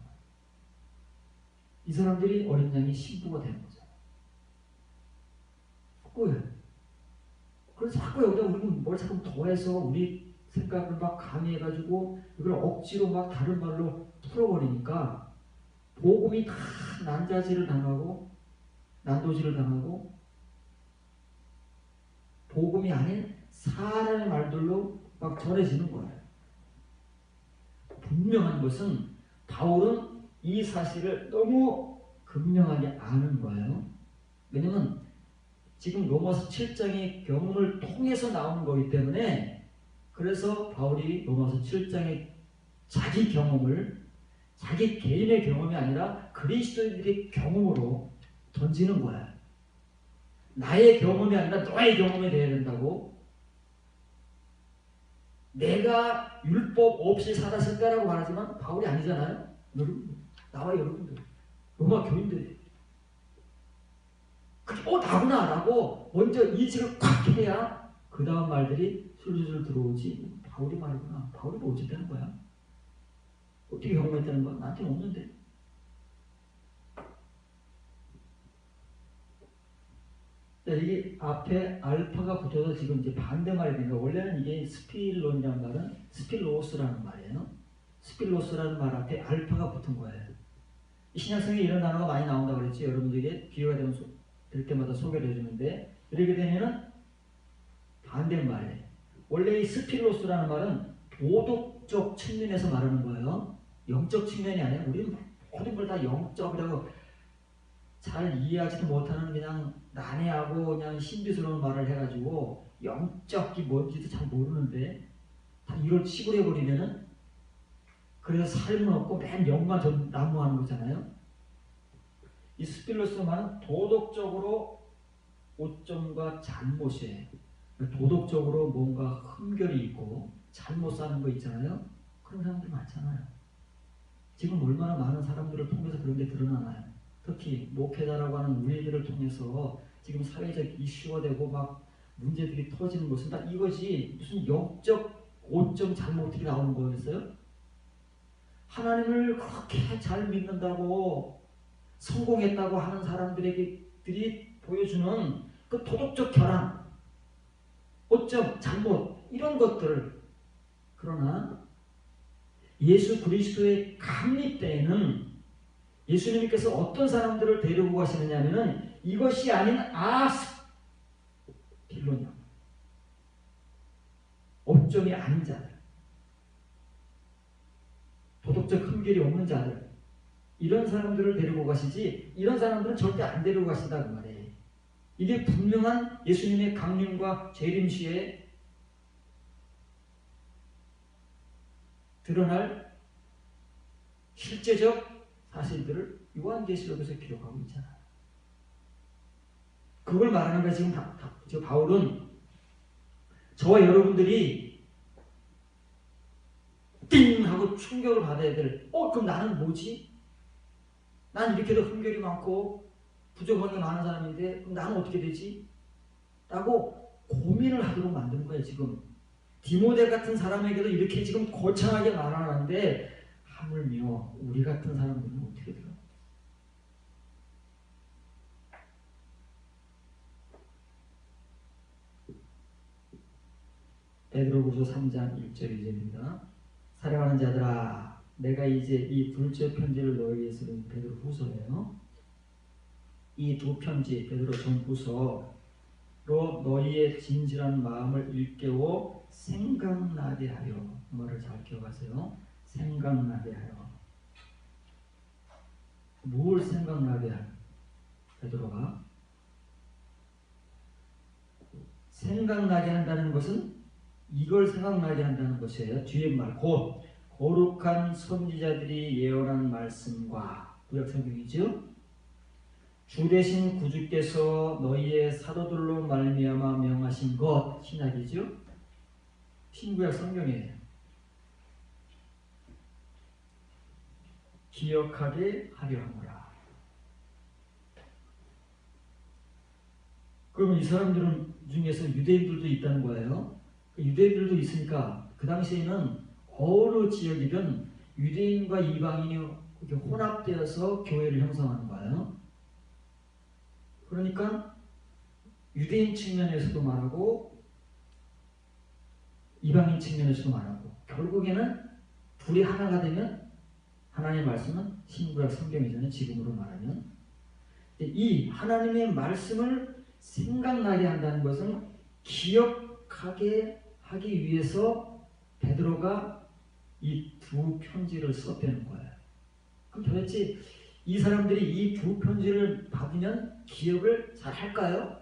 이 사람들이 어린 양이 신부가 되는 거잖아요. 왜? 그래서 자꾸 여기다 우리는 뭘 자꾸 더해서 우리 생각을 막 가미해가지고 이걸 억지로 막 다른 말로 풀어버리니까 복음이 다 난자질을 당하고 난도질을 당하고 복음이 아닌 사람의 말들로 막 전해지는 거예요. 분명한 것은 바울은 이 사실을 너무 극명하게 아는 거예요. 왜냐면 지금 로마서 7장의 경험을 통해서 나오는 거기 때문에 그래서 바울이 로마서 7장의 자기 경험을 자기 개인의 경험이 아니라 그리스도인들의 경험으로 던지는 거야. 나의 경험이 아니라 너의 경험이 되어야 된다고. 내가 율법 없이 살았을까라고 말하지만 바울이 아니잖아요. 여러분, 나와 여러분들, 로마 교인들이 나구나라고 먼저 인식을 꽉 해야 그 다음 말들이 술술 들어오지. 바울이 말이구나. 바울이 뭐 어쨌다는 거야? 어떻게 경험했다는 거야? 나한테는 없는데. 자, 이게 앞에 알파가 붙어서 지금 이제 반대말이 되니까 원래는 이게 스필론이라는 말은 스필로스라는 말이에요. 스필로스라는 말 앞에 알파가 붙은 거예요. 신약성에 이런 단어가 많이 나온다고 그랬지. 여러분들에게 기회가 될 때마다 소개를 해주는데 이렇게 되면은 반대말이에요. 원래 이 스필로스라는 말은 도덕적 측면에서 말하는 거예요. 영적 측면이 아니라 우리는 모든 걸 다 영적이라고 잘 이해하지도 못하는 그냥 난해하고 그냥 신비스러운 말을 해가지고 영적이 뭔지도 잘 모르는데 다 이걸 치부려 버리면은 그래서 삶은 없고 맨 영만 난무하는 거잖아요. 이 스필로스 말은 도덕적으로 오점과 잘못이에요. 도덕적으로 뭔가 흠결이 있고 잘못 사는 거 있잖아요. 그런 사람들 많잖아요. 지금 얼마나 많은 사람들을 통해서 그런 게 드러나나요. 특히 목회자라고 하는 우리들을 통해서 지금 사회적 이슈가 되고 막 문제들이 터지는 것은 다 이것이 무슨 영적 오점 잘못이 나오는 거였어요? 하나님을 그렇게 잘 믿는다고 성공했다고 하는 사람들이 보여주는 그 도덕적 결함, 오점, 잘못 이런 것들을 그러나 예수 그리스도의 강림 때에는 예수님께서 어떤 사람들을 데리고 가시느냐면은 이것이 아닌 빌론이요. 오점이 아닌 자들, 도덕적 흠결이 없는 자들 이런 사람들을 데리고 가시지 이런 사람들은 절대 안 데리고 가신다고 말이에요. 이게 분명한 예수님의 강림과 재림시에 드러날 실제적 사실들을 요한계시록에서 기록하고 있잖아요. 그걸 말하는 거야. 지금 바울은 저와 여러분들이 띵 하고 충격을 받아야 될 그럼 나는 뭐지? 난 이렇게도 흠결이 많고 부족한 게 많은 사람인데 그럼 나는 어떻게 되지? 라고 고민을 하도록 만든 거예요. 지금 디모데 같은 사람에게도 이렇게 지금 거창하게 말하는데 하물며 우리 같은 사람들은 어떻게 들어? 베드로후서 3장 1절 2절입니다. 사랑하는 자들아, 내가 이제 이 둘째 편지를 너희에게 쓰는 베드로후서예요. 이 두 편지 베드로 전후서로 너희의 진실한 마음을 일깨워 생각나게 하여 말을 잘 기억하세요. 생각나게 하여. 뭘 생각나게 하여? 베드로가 생각나게 한다는 것은 이걸 생각나게 한다는 것이에요. 뒤에 말 곧 거룩한 선지자들이 예언한 말씀과 구약성경이죠. 주 되신 구주께서 너희의 사도들로 말미암아 명하신 것 신약이죠. 신구약 성경이에요. 기억하게 하려 하노라. 그러면 이 사람들은 중에서 유대인들도 있다는 거예요. 유대인들도 있으니까 그 당시에는 어느 지역이든 유대인과 이방인이 이렇게 혼합되어서 교회를 형성하는 거예요. 그러니까 유대인 측면에서도 말하고 이방인 측면에서도 말하고 결국에는 둘이 하나가 되면 하나님의 말씀은 신구약 성경 이전에 지금으로 말하면 이 하나님의 말씀을 생각나게 한다는 것은 기억하게 하기 위해서 베드로가 이 두 편지를 썼다는 거예요. 그럼 도대체 이 사람들이 이 두 편지를 받으면 기억을 잘 할까요?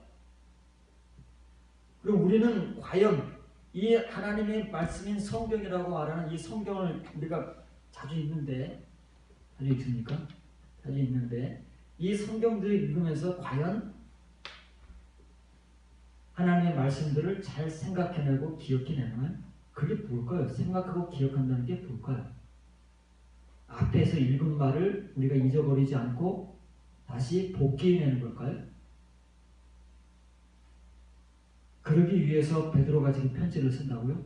그럼 우리는 과연 이 하나님의 말씀인 성경이라고 말하는 이 성경을 우리가 자주 읽는데, 자주 읽습니까? 자주 읽는데 이 성경들을 읽으면서 과연 하나님의 말씀들을 잘 생각해내고 기억해내면 그게 뭘까요? 생각하고 기억한다는 게 뭘까요? 앞에서 읽은 말을 우리가 잊어버리지 않고 다시 복기해내는 걸까요? 그러기 위해서 베드로가 지금 편지를 쓴다고요?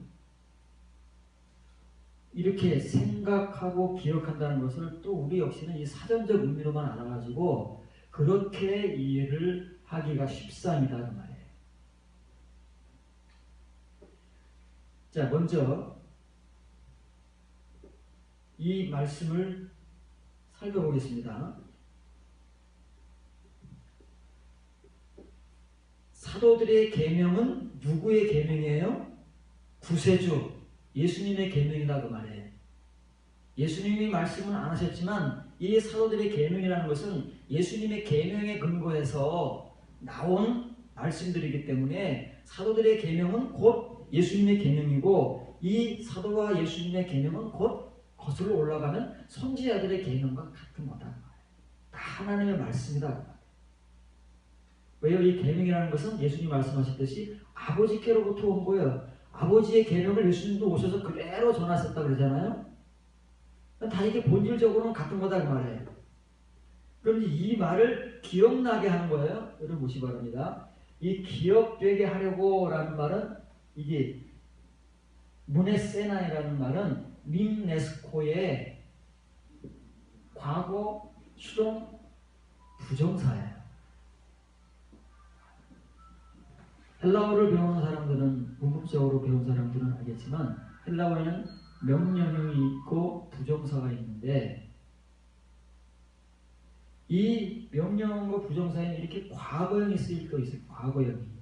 이렇게 생각하고 기억한다는 것을 또 우리 역시는 이 사전적 의미로만 알아가지고 그렇게 이해를 하기가 쉽사옵니다. 그 말이에요. 자, 먼저 이 말씀을 살펴보겠습니다. 사도들의 계명은 누구의 계명이에요? 구세주 예수님의 계명이다 그 말이에요. 예수님이 말씀은 안 하셨지만 이 사도들의 계명이라는 것은 예수님의 계명에 근거해서 나온 말씀들이기 때문에 사도들의 계명은 곧 예수님의 계명이고 이 사도와 예수님의 계명은 곧 거슬러 올라가는 선지자들의 계명과 같은 거다. 다 하나님의 말씀이다. 왜요? 이 계명이라는 것은 예수님 말씀하셨듯이 아버지께로부터 온 거예요. 아버지의 계명을 예수님도 오셔서 그대로 전하셨다 그러잖아요. 다 이게 본질적으로는 같은 거다 그 말이에요. 그럼 이 말을 기억나게 하는 거예요. 여러분 보시기 바랍니다. 이 기억되게 하려고 라는 말은 이게 무네세나이라는 말은 밈네스코의 과거 수동 부정사예요. 헬라어를 배우는 사람들은 궁극적으로 배운 사람들은 알겠지만 헬라어에는 명령형이 있고 부정사가 있는데 이 명령과 부정사에는 이렇게 과거형이 쓰일 때 있어요. 과거형이.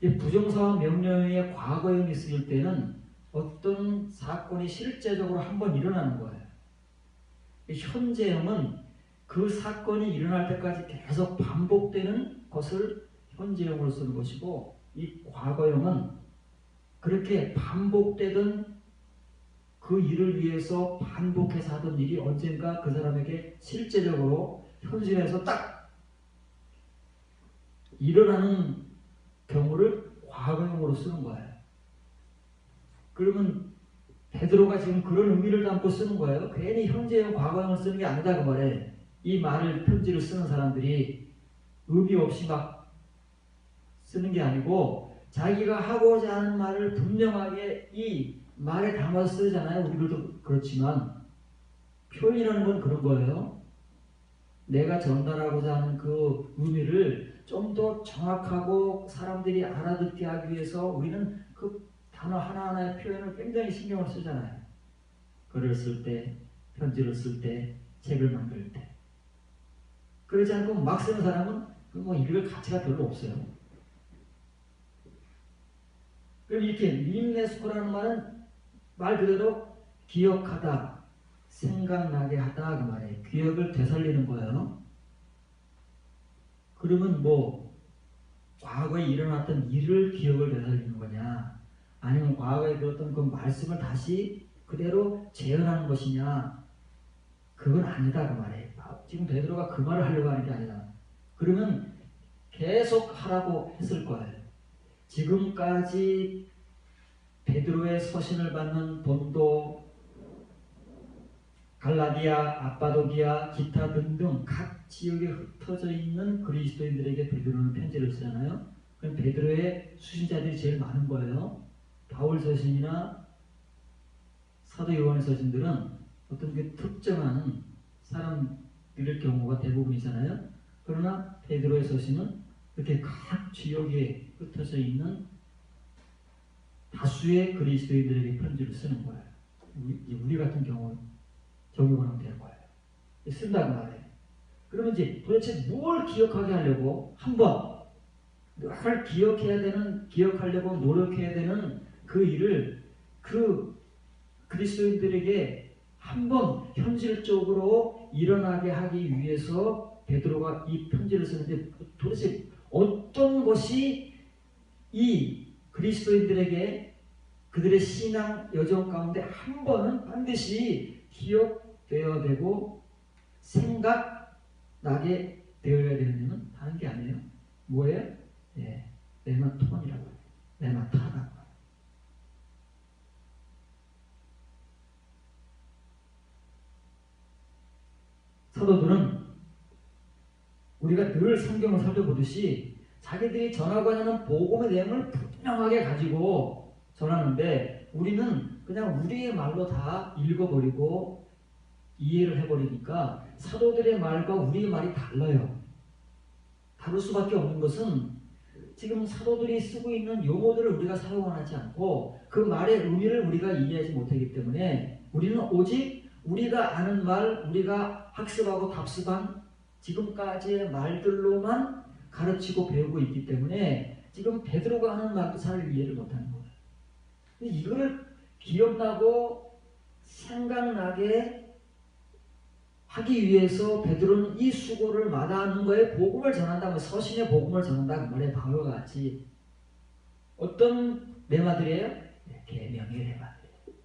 이 부정사와 명령의 과거형이 쓰일 때는 어떤 사건이 실제적으로 한번 일어나는 거예요. 현재형은 그 사건이 일어날 때까지 계속 반복되는 것을 현재형으로 쓰는 것이고 이 과거형은 그렇게 반복되던 그 일을 위해서 반복해서 하던 일이 언젠가 그 사람에게 실제적으로 현실에서 딱 일어나는 경우를 과거형으로 쓰는 거예요. 그러면 베드로가 지금 그런 의미를 담고 쓰는 거예요. 괜히 현재형 과거형을 쓰는 게 아니다 그 말이에요. 이 말을 편지를 쓰는 사람들이 의미 없이 막 쓰는 게 아니고 자기가 하고자 하는 말을 분명하게 이 말에 담아서 쓰잖아요. 우리들도 그렇지만 표현이라는 건 그런 거예요. 내가 전달하고자 하는 그 의미를 좀 더 정확하고 사람들이 알아듣게 하기 위해서 우리는 그 단어 하나하나의 표현을 굉장히 신경을 쓰잖아요. 글을 쓸 때, 편지를 쓸 때, 책을 만들 때. 그렇지 않고 막 쓰는 사람은 뭐 읽을 가치가 별로 없어요. 그럼 이렇게 림네스코라는 말은 말 그대로 기억하다, 생각나게 하다 그 말이에요. 기억을 되살리는 거예요. 그러면 뭐 과거에 일어났던 일을 기억을 되살리는 거냐, 아니면 과거에 들었던 그 말씀을 다시 그대로 재현하는 것이냐, 그건 아니다 그 말이에요. 지금 베드로가 그 말을 하려고 하는 게 아니라 그러면 계속 하라고 했을 거예요. 지금까지 베드로의 서신을 받는 본도, 갈라디아, 아빠도기아, 기타 등등 각 지역에 흩어져 있는 그리스도인들에게 베드로는 편지를 쓰잖아요. 그럼 베드로의 수신자들이 제일 많은 거예요. 바울 서신이나 사도 요한의 서신들은 어떤 그 특정한 사람들의 경우가 대부분이잖아요. 그러나 베드로의 서신은 이렇게 각 지역에 흩어져 있는 다수의 그리스도인들에게 편지를 쓰는 거예요. 우리 같은 경우는 적용하면 될 거예요. 쓴다고 말해요. 그러면 이제 도대체 뭘 기억하게 하려고 한번 늘 기억하려고 노력해야 되는 그 일을 그 그리스도인들에게 한번 현실적으로 일어나게 하기 위해서 베드로가 이 편지를 쓰는데 도대체 어떤 것이 이 그리스도인들에게 그들의 신앙 여정 가운데 한 번은 반드시 기억되어야 되고 생각나게 되어야 되는 다른 게 아니에요. 뭐예요? 레마톤이라고 해요. 레마타라고 해요. 사도들은 우리가 늘 성경을 살펴보듯이 자기들이 전하고 하는 복음의 내용을 분명하게 가지고 전하는데 우리는 그냥 우리의 말로 다 읽어버리고 이해를 해버리니까 사도들의 말과 우리의 말이 달라요. 다를 수밖에 없는 것은 지금 사도들이 쓰고 있는 용어들을 우리가 사용하지 않고 그 말의 의미를 우리가 이해하지 못하기 때문에 우리는 오직 우리가 아는 말, 우리가 학습하고 답습한 지금까지의 말들로만 가르치고 배우고 있기 때문에 지금 베드로가 하는 말도 잘 이해를 못하는 거예요. 이걸 기억나고 생각나게 하기 위해서 베드로는 이 수고를 마다하는 거에 복음을 전한다면 서신의 복음을 전한다 그 말에 바울과 같이 어떤 레마들이에요? 계명의 레마들이에요.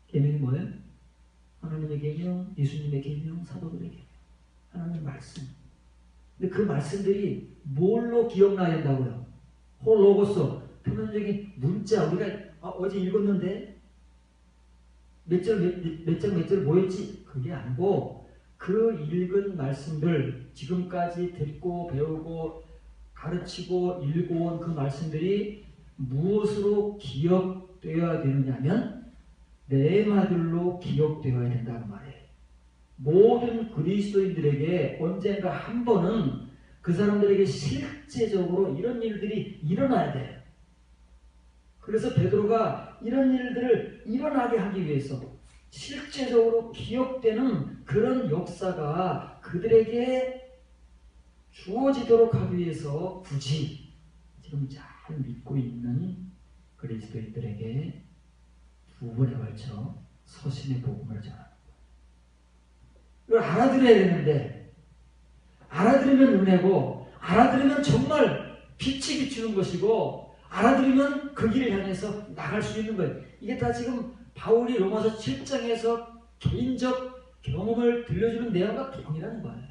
계명이 뭐예요? 하나님의 계명, 예수님의 계명, 사도들의 계명. 하나님의 말씀. 근데 그 말씀들이 뭘로 기억나야 된다고요? 홀로고스, 표면적인 문자. 우리가 어제 읽었는데 몇 절 뭐였지? 그게 아니고 그 읽은 말씀들, 지금까지 듣고 배우고 가르치고 읽어온 그 말씀들이 무엇으로 기억되어야 되느냐면 레마들로 기억되어야 된다는 말이에요. 모든 그리스도인들에게 언젠가 한 번은 그 사람들에게 실제적으로 이런 일들이 일어나야 돼요. 그래서 베드로가 이런 일들을 일어나게 하기 위해서 실제적으로 기억되는 그런 역사가 그들에게 주어지도록 하기 위해서 굳이 지금 잘 믿고 있는 그리스도인들에게 두 번에 걸쳐 서신의 복음을 전하는 거예요. 이걸 알아들어야 되는데 알아들으면 은혜고 알아들으면 정말 빛이 비추는 것이고 알아들으면 그 길을 향해서 나갈 수 있는 거예요. 이게 다 지금 바울이 로마서 7장에서 개인적 경험을 들려주는 내용과 동일한 거예요.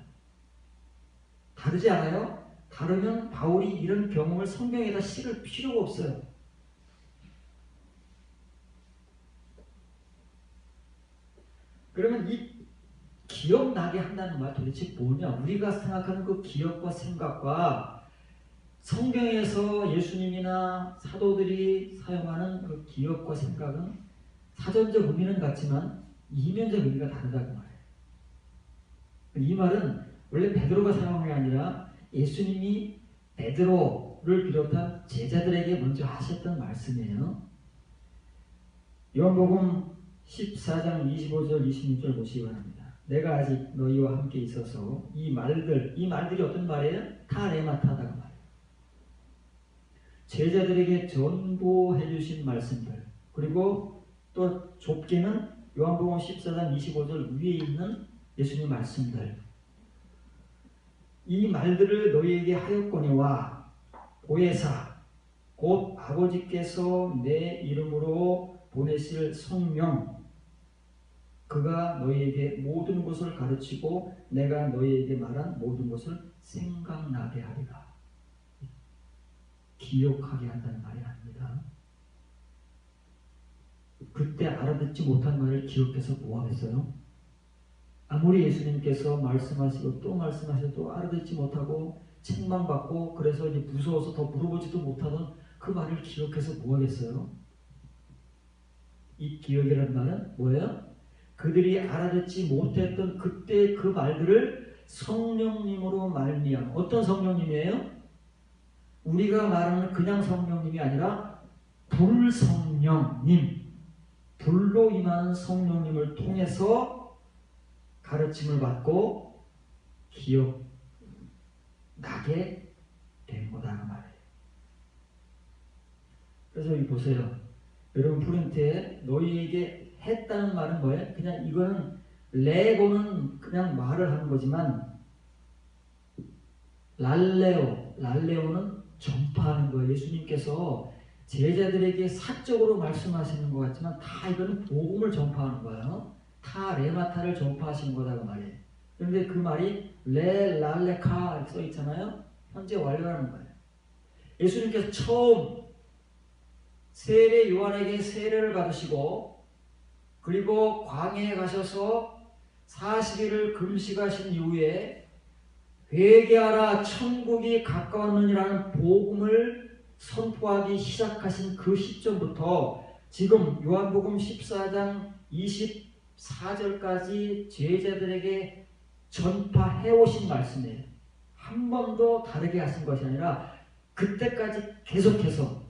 다르지 않아요? 다르면 바울이 이런 경험을 성경에다 실을 필요가 없어요. 그러면 이 기억나게 한다는 말 도대체 뭐냐? 우리가 생각하는 그 기억과 생각과 성경에서 예수님이나 사도들이 사용하는 그 기억과 생각은 사전적 의미는 같지만 이면적 의미가 다르다고 말해요. 이 말은 원래 베드로가 사용한 게 아니라 예수님이 베드로를 비롯한 제자들에게 먼저 하셨던 말씀이에요. 요한복음 14장 25절 26절 보시기 바랍니다. 내가 아직 너희와 함께 있어서 이 말들이 어떤 말이에요? 타레마타다가 말이에요. 제자들에게 전보해 주신 말씀들, 그리고 또 좁게는 요한복음 14장 25절 위에 있는 예수님 말씀들, 이 말들을 너희에게 하였거니와 보혜사 곧 아버지께서 내 이름으로 보내실 성령 그가 너희에게 모든 것을 가르치고 내가 너희에게 말한 모든 것을 생각나게 하리라. 기억하게 한다는 말이 아닙니다. 그때 알아듣지 못한 말을 기억해서 뭐 하겠어요? 아무리 예수님께서 말씀하시고 또 말씀하셔도 알아듣지 못하고 책망받고 그래서 이제 무서워서 더 물어보지도 못하던 그 말을 기억해서 뭐 하겠어요? 이 기억이라는 말은 뭐예요? 그들이 알아듣지 못했던 그때 그 말들을 성령님으로 말미암아. 어떤 성령님이에요? 우리가 말하는 그냥 성령님이 아니라 불성령님, 불로 임하는 성령님을 통해서 가르침을 받고 기억나게 된 거다 그 말이에요. 그래서 여기 보세요. 여러분 프린트에 너희에게 했다는 말은 뭐예요? 그냥 이거는 레고는 그냥 말을 하는 거지만 랄레오는 전파하는 거예요. 예수님께서 제자들에게 사적으로 말씀하시는 것 같지만 다 이거는 복음을 전파하는 거예요. 타 레마타를 전파하시는 거다 그 말이에요. 그런데 그 말이 랄레카 써 있잖아요. 현재 완료라는 거예요. 예수님께서 처음 세례 요한에게 세례를 받으시고 그리고 광야에 가셔서 40일을 금식하신 이후에 회개하라 천국이 가까웠느니라는 복음을 선포하기 시작하신 그 시점부터 지금 요한복음 14장 24절까지 제자들에게 전파해 오신 말씀이에요. 한 번도 다르게 하신 것이 아니라 그때까지 계속해서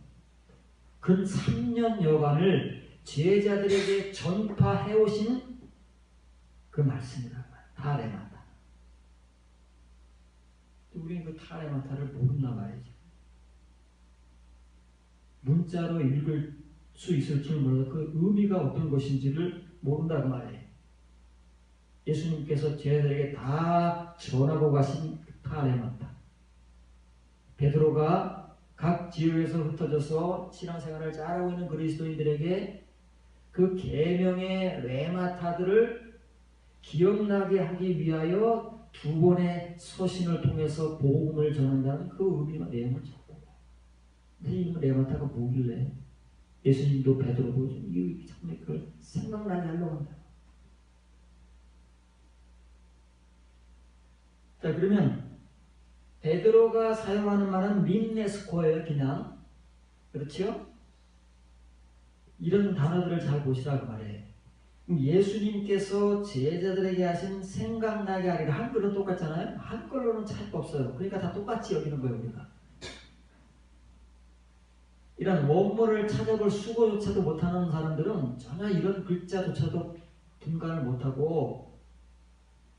근 3년여간을 제자들에게 전파해 오신 그 말씀이란 말이에요. 타레마타. 우리는 그 타레마타를 모른다 말이죠. 문자로 읽을 수 있을 줄 몰라도 그 의미가 어떤 것인지를 모른다는 말이에요. 예수님께서 제자들에게 다 전하고 가신 타레마타. 베드로가 각 지역에서 흩어져서 신앙생활을 잘하고 있는 그리스도인들에게 그 계명의 레마타들을 기억나게 하기 위하여 두 번의 서신을 통해서 복음을 전한다는 그 의미와 내용을 적어요. 근데 이 레마타가 뭐길래 예수님도 베드로도 이 참에 그걸 생각나게 하려고 한다. 자, 그러면 베드로가 사용하는 말은 림네스코예요. 그냥 그렇죠? 이런 단어들을 잘 보시라고 말해요. 예수님께서 제자들에게 하신 생각나게 하기를 한글은 똑같잖아요. 한글로는 차이가 없어요. 그러니까 다 똑같이 여기는 거예요. 우리가 이런 원문을 찾아볼 수고조차도 못하는 사람들은 전혀 이런 글자조차도 분간을 못하고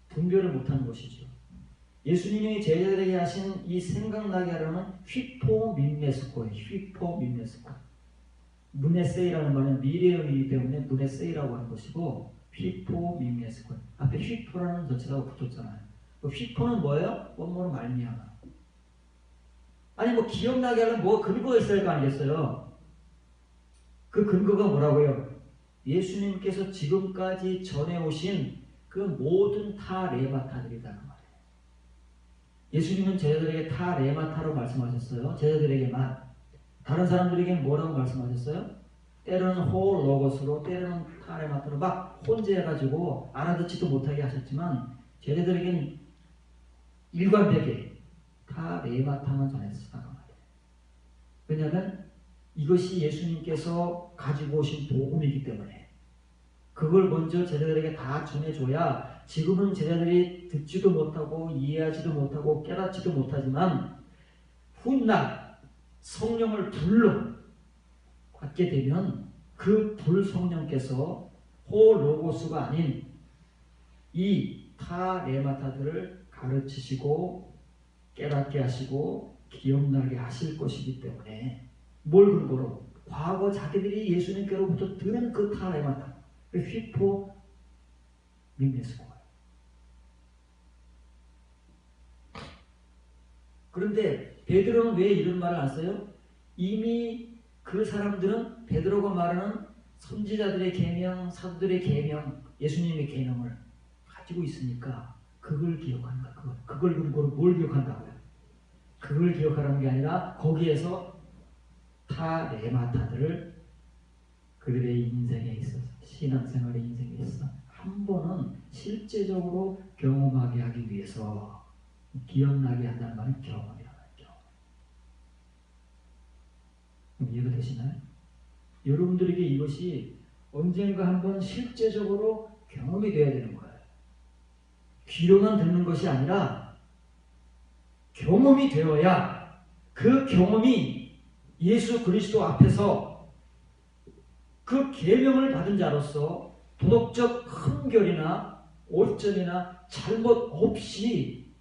분별을 못하는 것이죠. 예수님이 제자들에게 하신 이 생각나게 하려는 휘포민네스코예요. 휘포민네스코. 문에세이라는 말은 미래형이기 때문에 문에세이라고 하는 것이고 휘포민네스코. 앞에 휘포라는 전체가 붙었잖아요. 그 휘포는 뭐예요? 원문은 말미암아. 아니 뭐 기억나게 하려면 뭐 근거가 있어야 할 거 아니겠어요? 그 근거가 뭐라고요? 예수님께서 지금까지 전해오신 그 모든 타 레마타들이다. 예수님은 제자들에게 타 레마타로 말씀하셨어요. 제자들에게만. 다른 사람들에게는 뭐라고 말씀하셨어요? 때로는 호 로고스로 때로는 타 레마타로 막 혼재해가지고 알아듣지도 못하게 하셨지만 제자들에게는 일관되게 타 레마타만 전했었다고 말이에요. 왜냐하면 이것이 예수님께서 가지고 오신 복음이기 때문에 그걸 먼저 제자들에게 다 전해줘야 지금은 제자들이 듣지도 못하고 이해하지도 못하고 깨닫지도 못하지만 훗날 성령을 불로 받게 되면 그 불성령께서 호로고스가 아닌 이 타 레마타들을 가르치시고 깨닫게 하시고 기억나게 하실 것이기 때문에 뭘 근거로? 과거 자기들이 예수님께로부터 들은 그 타 레마타 그 휘포 민네스코. 그런데 베드로는 왜 이런 말을 안 써요? 이미 그 사람들은 베드로가 말하는 선지자들의 계명, 사도들의 계명, 예수님의 계명을 가지고 있으니까 그걸 기억한다. 그걸 근거로 뭘 기억한다고요? 그걸 기억하라는 게 아니라 거기에서 타 레마타들을 그들의 인생에 있어서 신앙생활의 인생에 있어서 한 번은 실제적으로 경험하게 하기 위해서 기억나게 한다는 말은 경험이라는 경험. 이해가 되시나요? 여러분들에게 이것이 언젠가 한번 실제적으로 경험이 되어야 되는 거예요. 귀로만 듣는 것이 아니라 경험이 되어야 그 경험이 예수 그리스도 앞에서 그 계명을 받은 자로서 도덕적 흠결이나 오점이나 잘못 없이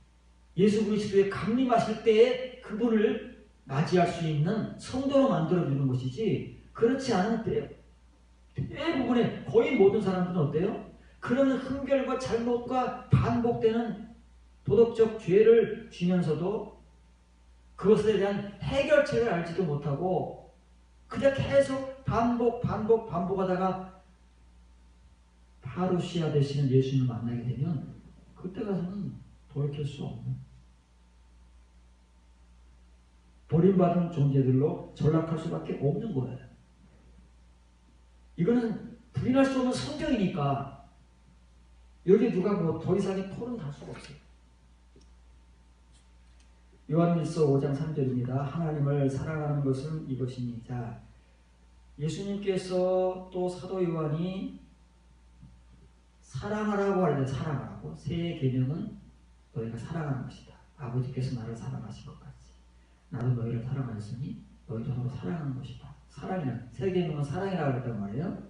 예수 그리스도에 강림하실 때에 그분을 맞이할 수 있는 성도로 만들어주는 것이지, 그렇지 않은 때 대부분의 거의 모든 사람들은 어때요? 그런 흠결과 잘못과 반복되는 도덕적 죄를 지면서도 그것에 대한 해결책을 알지도 못하고 그냥 계속 반복하다가 파루시아 되시는 예수님을 만나게 되면 그때 가서는 돌이킬 수 없는 버림받은 존재들로 전락할 수밖에 없는 거예요. 이거는 부인할 수 없는 성경이니까 여기 누가 뭐 더 이상의 토론할 수가 없어요. 요한일서 5장 3절입니다. 하나님을 사랑하는 것은 이것이니. 자, 예수님께서 또 사도 요한이 사랑하라고 하는데, 사랑하라고. 새 계명은 너희가 사랑하는 것이다. 아버지께서 나를 사랑하신 것 같이 나도 너희를 사랑하였으니 너희도 서로 사랑하는 것이다. 사랑이란, 새 계명은 사랑이라고 했단 말이에요.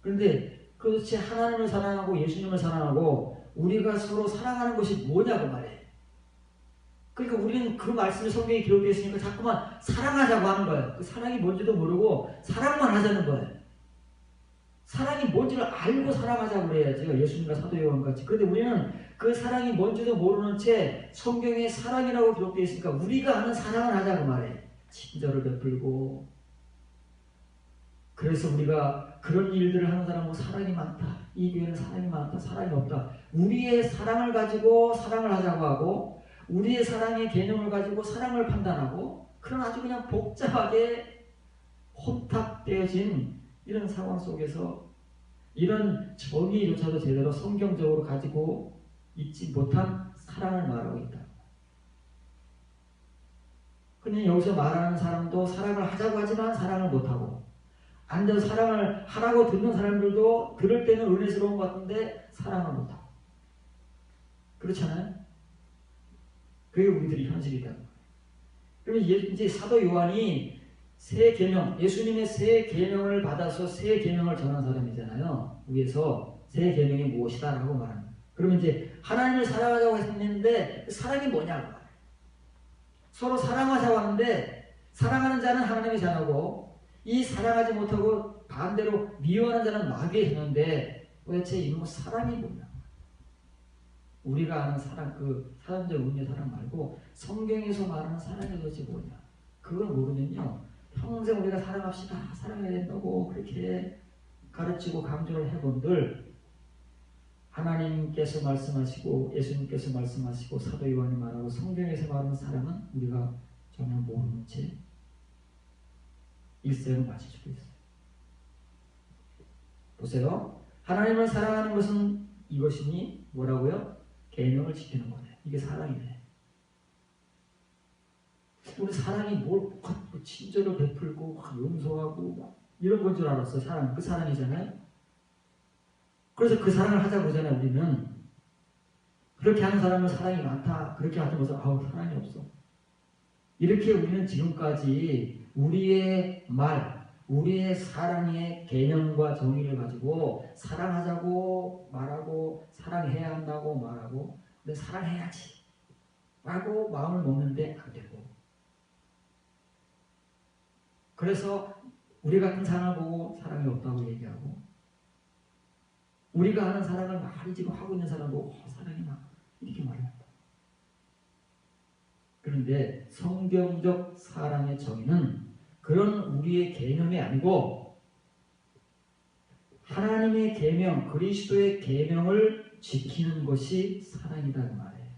그런데 그렇지, 하나님을 사랑하고 예수님을 사랑하고 우리가 서로 사랑하는 것이 뭐냐고 말이에요. 그러니까 우리는 그 말씀이 성경에 기록되어 있으니까 자꾸만 사랑하자고 하는 거예요. 그 사랑이 뭔지도 모르고 사랑만 하자는 거예요. 사랑이 뭔지를 알고 사랑하자고 그래야지, 예수님과 사도 요한같이. 그런데 우리는 그 사랑이 뭔지도 모르는 채 성경에 사랑이라고 기록되어 있으니까 우리가 아는 사랑을 하자고 말해. 친절을 베풀고. 그래서 우리가 그런 일들을 하는 사람은 사랑이 많다, 이 교회는 사랑이 많다, 사랑이 없다. 우리의 사랑을 가지고 사랑을 하자고 하고 우리의 사랑의 개념을 가지고 사랑을 판단하고, 그런 아주 그냥 복잡하게 혼탁되어진 이런 상황 속에서 이런 정의조차도 제대로 성경적으로 가지고 있지 못한 사랑을 말하고 있다. 그냥 여기서 말하는 사람도 사랑을 하자고 하지만 사랑을 못하고, 앉아서 사랑을 하라고 듣는 사람들도 들을 때는 은혜스러운 것 같은데 사랑을 못하고. 그렇잖아요? 그게 우리들이 현실이다. 그러면 이제 사도 요한이 새 계명, 예수님의 새 계명을 받아서 새 계명을 전한 사람이잖아요. 위에서 새 계명이 무엇이다 라고 말합니다. 그러면 이제 하나님을 사랑하자고 했는데 사랑이 뭐냐고 말해요. 서로 사랑하자고 하는데 사랑하는 자는 하나님의 자녀고 이 사랑하지 못하고 반대로 미워하는 자는 마귀의 자녀인데 도대체 이놈의 사랑이 뭐냐. 우리가 아는 사랑, 그 사람적 의미의 사랑 말고 성경에서 말하는 사랑이 도대체 뭐냐. 그걸 모르면요, 평생 우리가 사랑합시다, 사랑해야 된다고 그렇게 가르치고 강조를 해본들 하나님께서 말씀하시고 예수님께서 말씀하시고 사도 요한이 말하고 성경에서 말하는 사랑은 우리가 전혀 모르는 채 일생을 마칠 수도 있어요. 보세요. 하나님을 사랑하는 것은 이것이니 뭐라고요? 계명을 지키는 거네. 이게 사랑이네. 우리 사랑이 뭘 친절을 베풀고 용서하고 이런 건 줄 알았어. 사랑, 그 사랑이잖아요. 그래서 그 사랑을 하자고 그러잖아요. 우리는 그렇게 하는 사람은 사랑이 많다, 그렇게 하지 못해서 아우 사랑이 없어. 이렇게 우리는 지금까지 우리의 말, 우리의 사랑의 개념과 정의를 가지고 사랑하자고 말하고 사랑해야 한다고 말하고, 근데 사랑해야지 라고 마음을 먹는데 안 되고, 그래서 우리 같은 사랑을 보고 사랑이 없다고 얘기하고, 우리가 하는 사랑을 많이 지금 하고 있는 사람 보고 사랑이 많아 이렇게 말합니다. 그런데 성경적 사랑의 정의는 그런 우리의 개념이 아니고 하나님의 계명, 그리스도의 계명을 지키는 것이 사랑이다 그 말이에요.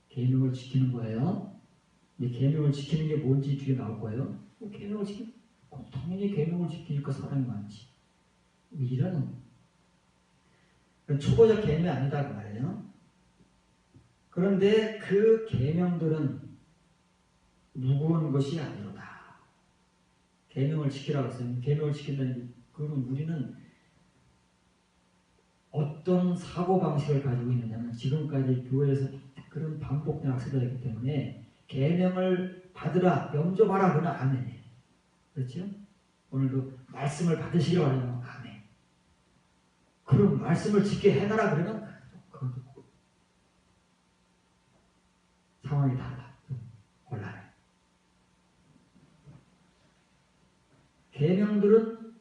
계명을 지키는 거예요. 이 계명을 지키는 게 뭔지 뒤에 나올 거예요. 계명을 지키, 당연히 계명을 지키니까 사랑이 많지. 이런 초보적 계명이 아니다 그 말이에요. 그런데 그 계명들은 무거운 것이 아니로다. 계명을 지키라고 했어요. 계명을 지킨다는 그건 우리는 어떤 사고방식을 가지고 있느냐면 지금까지 교회에서 그런 반복된 학습을 했기 때문에 계명을 받으라, 영접하라 그러면 아멘이에요. 그렇죠? 오늘도 말씀을 받으시기 바라면 아멘. 그럼 말씀을 지켜 행하라 그러면 그것도 상황이 달라. 곤란해. 계명들은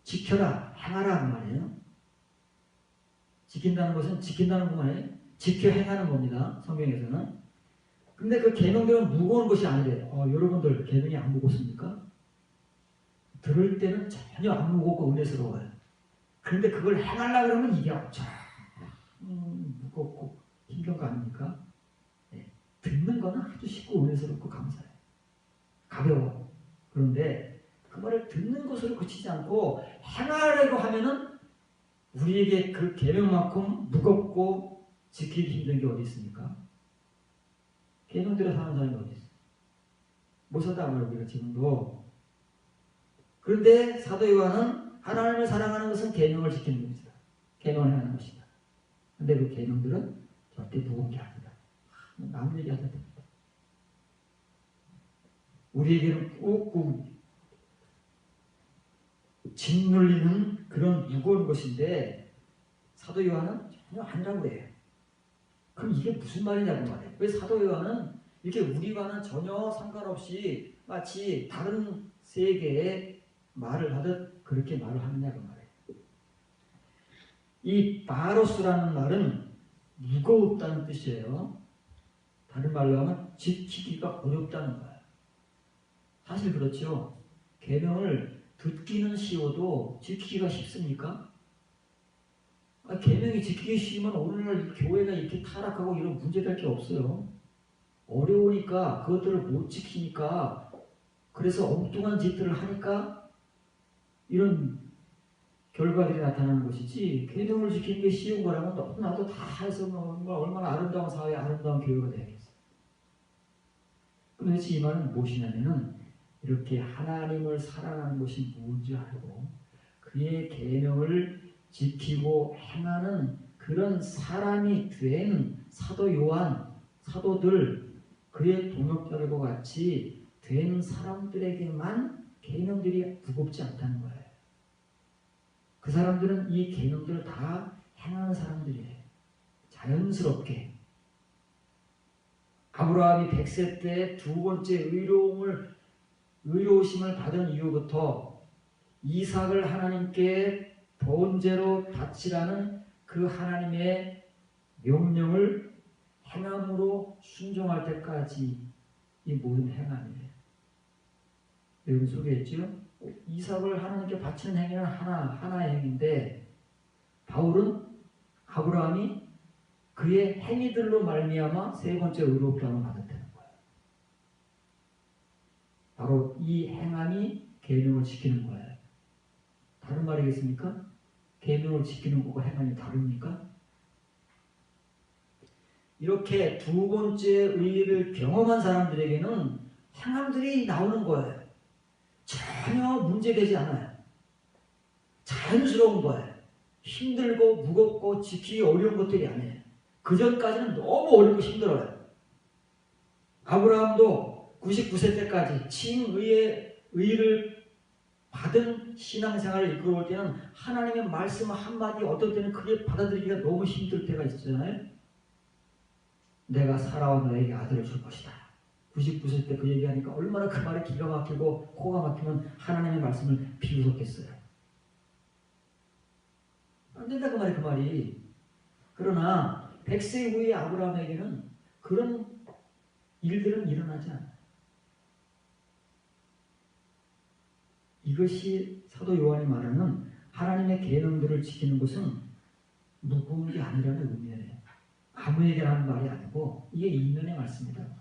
지켜라, 행하라 그 말이에요. 지킨다는 것은 지킨다는 것만이 지켜 행하는 겁니다. 성경에서는. 근데 그 계명들은 무거운 것이 아니래요. 여러분들 계명이 안 무겁습니까? 들을 때는 전혀 안 무겁고 은혜스러워요. 그런데 그걸 행하려고 그러면 이게 엄청 무겁고 힘든 거 아닙니까? 네. 듣는 거는 아주 쉽고 은혜스럽고 감사해요. 가벼워. 그런데 그 말을 듣는 것으로 그치지 않고 행하려고 하면은 우리에게 그 계명만큼 무겁고 지키기 힘든 게 어디 있습니까? 계명대로 사는 사람이 어디 있어요? 못 산다고요, 우리가 지금도. 그런데 사도 요한은 하나님을 사랑하는 것은 계명을 지키는 것이다. 계명을 행하는 것이다. 그런데 그 계명들은 절대 무거운 게 아니다. 남 얘기하다 됩니다. 우리에게는 꾹꾹 짓눌리는 그런 무거운 것인데 사도 요한은 전혀 아니라고 그래요. 그럼 이게 무슨 말이냐고 말해요. 왜 사도 요한은 이렇게 우리와는 전혀 상관없이 마치 다른 세계의 말을 하듯 그렇게 말을 하느냐고 말해요. 이 바로스라는 말은 무거웠다는 뜻이에요. 다른 말로 하면 지키기가 어렵다는 거예요. 사실 그렇죠. 계명을 듣기는 쉬워도 지키기가 쉽습니까? 계명이 지키기 쉬우면 오늘날 교회가 이렇게 타락하고 이런 문제될 게 없어요. 어려우니까 그것들을 못 지키니까 그래서 엉뚱한 짓들을 하니까 이런 결과들이 나타나는 것이지 계명을 지키는 게 쉬운 거라면 너무나도 다 해서 얼마나 아름다운 사회, 아름다운 교회가 되겠어요. 그래서 이 말은 무엇이냐면은 이렇게 하나님을 사랑하는 것이 뭔지 알고 그의 계명을 지키고 행하는 그런 사람이 된 사도 요한, 사도들, 그의 동역자들과 같이 된 사람들에게만 계명들이 무겁지 않다는 거예요. 그 사람들은 이 계명들을 다 행하는 사람들이에요. 자연스럽게. 아브라함이 100세 때 두 번째 의로우심을 받은 이후부터 이삭을 하나님께 번제로 바치라는 그 하나님의 명령을 행함으로 순종할 때까지 이 모든 행함이에요. 여기 소개했죠? 이삭을 하나님께 바치는 행위는 하나의 행위인데 바울은 아브라함이 그의 행위들로 말미암아 세 번째 의롭다함을 받았다는 거예요. 바로 이 행함이 계명을 지키는 거예요. 다른 말이겠습니까? 계명을 지키는 것과 행함이 다릅니까? 이렇게 두 번째 의를 경험한 사람들에게는 행함들이 나오는 거예요. 전혀 문제되지 않아요. 자연스러운 거예요. 힘들고 무겁고 지키기 어려운 것들이 아니에요. 그 전까지는 너무 어렵고 힘들어요. 아브라함도 99세 때까지 칭의의 의를 받은 신앙생활을 이끌어올 때는 하나님의 말씀 한마디 어떨 때는 그게 받아들이기가 너무 힘들 때가 있잖아요. 내가 살아와 너에게 아들을 줄 것이다. 99세 때 그 얘기하니까 얼마나 그 말이 기가 막히고 코가 막히면 하나님의 말씀을 비웃었겠어요. 안 된다 그 말이. 그러나 100세 이후의 아브라함에게는 그런 일들은 일어나지 않아요. 이것이 사도 요한이 말하는 하나님의 계명들을 지키는 것은 무거운 게 아니라는 의미예요. 아무에게나 하는 말이 아니고 이게 이면의 말씀이다.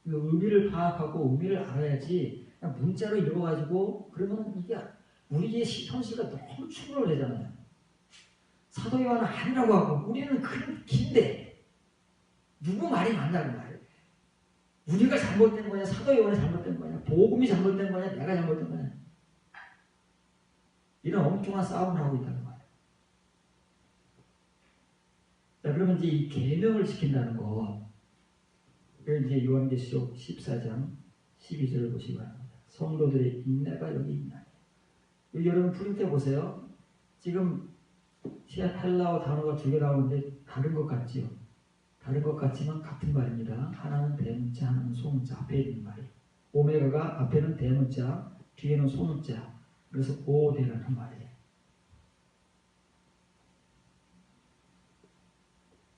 의미를 파악하고 의미를 알아야지 그냥 문자로 읽어가지고 그러면 이게 우리의 현실과 너무 충돌을 내잖아요. 사도 요한은 아니라고 하고 우리는 그런 긴데 누구 말이 맞냐고 말이에요. 우리가 잘못된 거냐, 사도 요한이 잘못된 거냐, 복음이 잘못된 거냐, 내가 잘못된 거냐. 이런 엉뚱한 싸움을 하고 있다는 거예요. 자, 그러면 이제 이 계명을 지킨다는 거, 그걸 이제 요한계시록 14장 12절을 보시기 바랍니다. 성도들의 인내가 여기 있나니. 여기 여러분 프린트해 보세요. 지금 헬라어 단어가 두 개 나오는데 다른 것 같지요? 다른 것 같지만 같은 말입니다. 하나는 대문자, 하나는 소문자. 앞에 있는 말이. 오메가가 앞에는 대문자, 뒤에는 소문자. 그래서 오대라는 말이에요.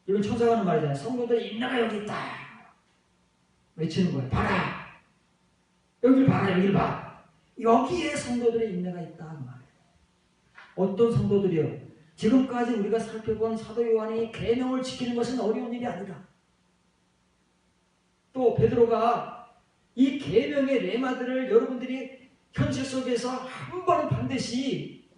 이건 천사가 하는 말이잖아요. 성도들의 인내가 여기 있다. 외치는 거예요. 봐라. 여기를 봐라. 여기를 봐. 여기에 성도들의 인내가 있다. 그 말이에요. 어떤 성도들이요? 지금까지 우리가 살펴본 사도 요한이 계명을 지키는 것은 어려운 일이 아니다. 또 베드로가 이 계명의 레마들을 여러분들이 현실 속에서 한 번 반드시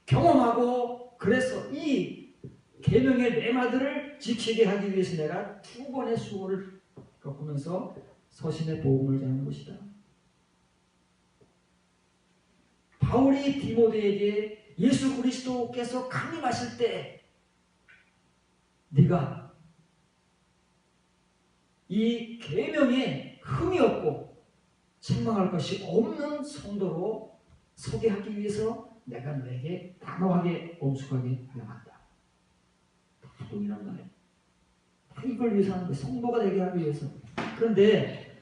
경험하고, 그래서 이 계명의 레마들을 지키게 하기 위해서 내가 2번의 수고를 겪으면서 서신의 복음을 전하는 것이다. 바울이 디모데에게 예수 그리스도께서 강림하실 때 네가 이 계명에 흠이 없고 책망할 것이 없는 성도로 서게 하기 위해서 내가 너에게 단호하게 엄숙하게 명한다. 다 동일한 말이에요. 다 이걸 위해서 하는 거예요. 성도가 되게 하기 위해서. 그런데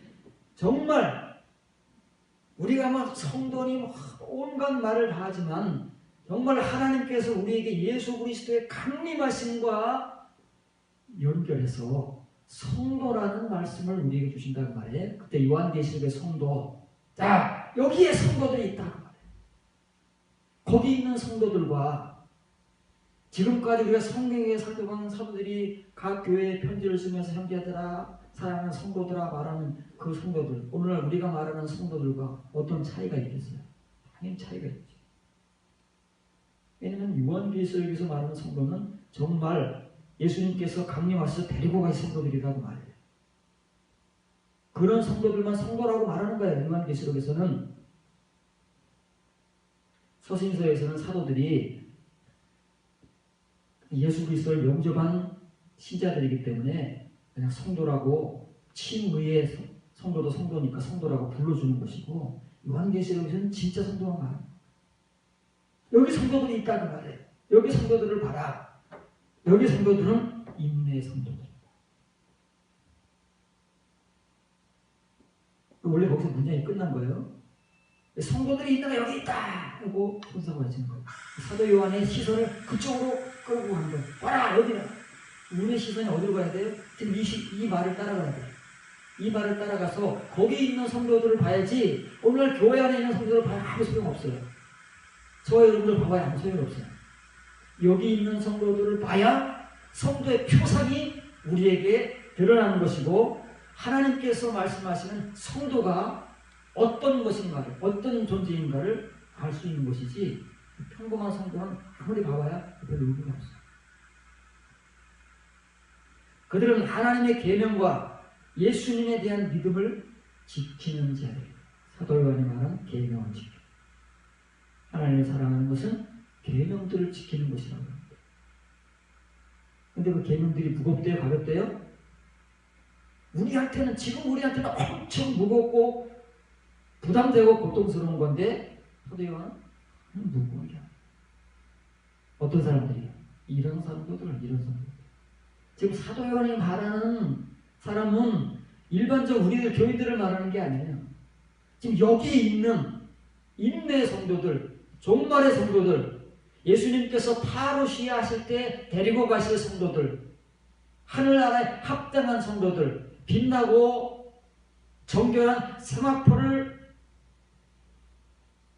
정말 우리가 막 성도니 온갖 말을 다 하지만 정말 하나님께서 우리에게 예수 그리스도의 강림하심과 연결해서 성도라는 말씀을 우리에게 주신다는 말이에요. 그때 요한계시록의 성도, 자 여기에 성도들이 있다는 말이에요. 거기 있는 성도들과 지금까지 우리가 성경에 살펴본 사도들이 각 교회에 편지를 쓰면서 형제들아 사랑하는 성도들아 말하는 그 성도들, 오늘날 우리가 말하는 성도들과 어떤 차이가 있겠어요? 당연히 차이가 있죠. 왜냐하면 요한계시록에서 말하는 성도는 정말 예수님께서 강림하셔서 데리고 가신 성도들이라고 말해요. 그런 성도들만 성도라고 말하는 거예요. 요한계시록에서는. 서신서에서는 사도들이 예수 그리스도를 영접한 신자들이기 때문에 그냥 성도라고 칭의의 성도도 성도니까 성도라고 불러주는 것이고, 요한계시록에서는 진짜 성도만 말합니다. 여기 성도들이 있다고 말해요. 여기 성도들을 봐라. 여기 성도들은 인내의 성도들입니다. 원래 거기서 문장이 끝난 거예요. 성도들이 있다가 여기 있다 하고 손사고 하시는 거예요. 사도 요한의 시선을 그쪽으로 끌고 가는 거예요. 봐라 여기는. 우리의 시선이 어디로 가야 돼요? 지금 이 말을 따라가야 돼요. 이 말을 따라가서 거기 있는 성도들을 봐야지 오늘 교회 안에 있는 성도들을 봐야 아무 소용없어요. 저와 여러분들 봐봐야 아무 소용없어요. 여기 있는 성도들을 봐야 성도의 표상이 우리에게 드러나는 것이고, 하나님께서 말씀하시는 성도가 어떤 것인가를, 어떤 존재인가를 알 수 있는 것이지, 평범한 성도는 아무리 봐봐야 별로 의미가 없어요. 그들은 하나님의 계명과 예수님에 대한 믿음을 지키는 자예요. 사도 요한이 말한 계명을 지켜. 하나님을 사랑하는 것은 계명들을 지키는 것이라고 합니다. 근데 그 계명들이 무겁대요? 가볍대요? 지금 우리한테는 엄청 무겁고 부담되고 고통스러운 건데, 사도 요한은 무거운 게 아니에요. 어떤 사람들이요? 이런 사람들. 지금 사도 요한이 말하는 사람은 일반적 우리들 교인들을 말하는 게 아니에요. 지금 여기 있는 인내 성도들, 종말의 성도들, 예수님께서 파루시아 하실 때 데리고 가실 성도들, 하늘나라에 합당한 성도들, 빛나고 정결한 세마포를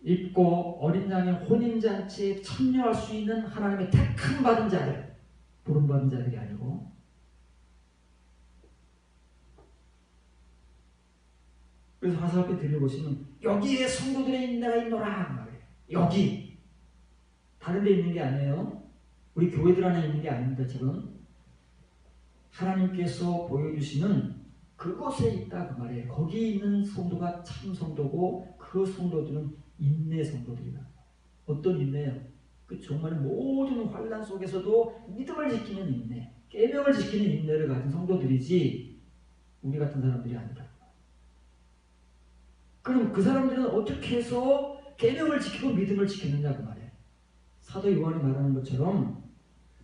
입고 어린 양의 혼인잔치에 참여할 수 있는 하나님의 택함 받은 자들, 부름받은 자들이 아니고, 그래서 화살표 들여보시면 여기에 성도들의 인내가 있노라 말이에요. 여기 다른 데 있는 게 아니에요. 우리 교회들 안에 있는 게 아닙니다. 지금 하나님께서 보여주시는 그곳에 있다 그 말이에요. 거기 있는 성도가 참 성도고, 그 성도들은 인내 성도들이다. 어떤 인내요? 그 정말 모든 환난 속에서도 믿음을 지키는 인내. 계명을 지키는 인내를 가진 성도들이지 우리 같은 사람들이 아니다. 그럼 그 사람들은 어떻게 해서 계명을 지키고 믿음을 지키느냐 그 말이에요. 사도 요한이 말하는 것처럼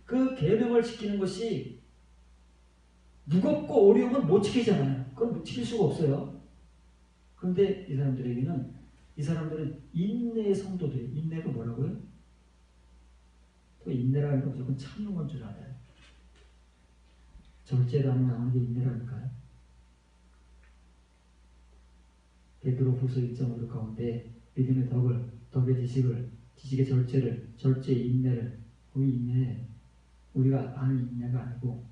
그 계명을 지키는 것이 무겁고 어려우면 못 지키잖아요. 그건 지킬 수가 없어요. 그런데 이 사람들은 인내의 성도들이에요. 인내가 뭐라고요? 또 인내라는 건 무조건 참는 건 줄 알아요. 절제라는 나오는 게 인내라니까요. 베드로후서 1.5 가운데 믿음의 덕을, 덕의 지식을, 지식의 절제를, 절제의 인내를, 그 인내 우리가 아는 인내가 아니고